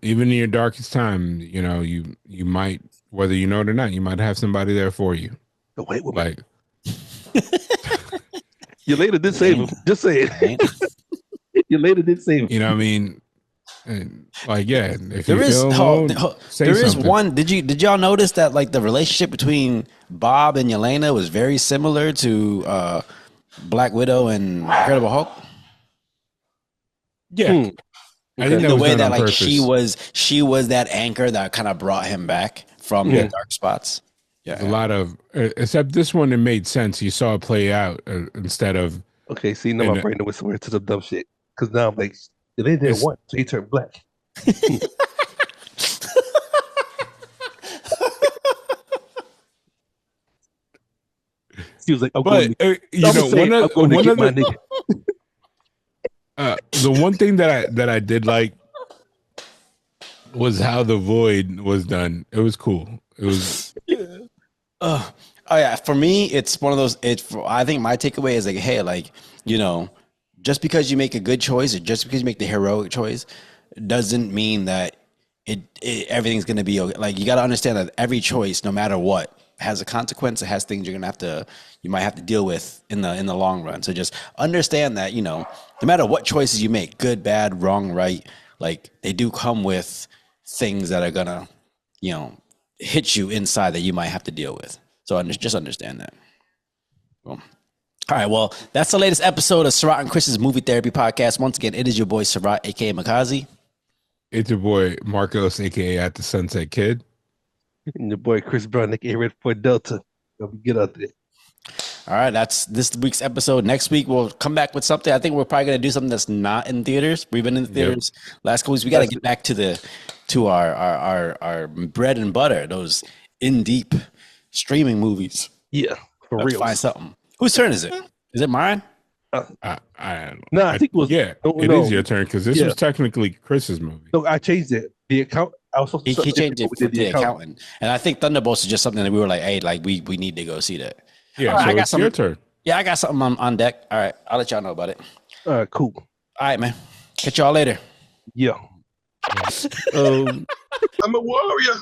in your darkest time, you might, whether you know it or not, you might have somebody there for you. Oh, wait, like your later did save him. Just say it. Your later did save him. You know what I mean? And if there is alone, there is one. Did y'all notice that like the relationship between Bob and Yelena was very similar to Black Widow and Incredible Hulk? Yeah. I think the way that like purpose. she was that anchor that kind of brought him back from the dark spots. Yeah, a lot of except this one, it made sense. You saw it play out instead of. Okay, see, now my brain went somewhere to some dumb shit because now I'm like, they didn't want, so he turned black. She was like, "I'm But going." you know, I'm going to one get of my nigga. the one thing that I did like was how the void was done. It was cool. It was Oh yeah, for me, it's one of those. I think my takeaway is like, hey, like just because you make a good choice or just because you make the heroic choice, doesn't mean that everything's gonna be okay. Like you got to understand that every choice, no matter what, has a consequence. It has things you might have to deal with in the long run. So just understand that no matter what choices you make, good, bad, wrong, right, like they do come with things that are gonna hit you inside that you might have to deal with. So just understand that. Well, all right. Well, that's the latest episode of Sarat and Chris's Movie Therapy Podcast. Once again, it is your boy Sarat, aka Makazi. it's your boy Marcos, aka at the Sunset Kid. And your boy Chris Brown, aka Red Fort Delta. Get out there. All right, that's this week's episode. Next week we'll come back with something. I think we're probably gonna do something that's not in theaters. We've been in the theaters last couple weeks. We got to get back to our bread and butter, those in deep streaming movies. Yeah, for Let's real. find something. Whose turn is it? Is it mine? I think it was. It is your turn because this was technically Chris's movie. No, I changed it. The account. I was supposed to. He changed it for the accountant, and I think Thunderbolts is just something that we were like, hey, like we need to go see that. Yeah, right, so it's your turn. Yeah, I got something on deck. All right, I'll let y'all know about it. All right, cool. All right, man. Catch y'all later. Yeah. I'm a warrior.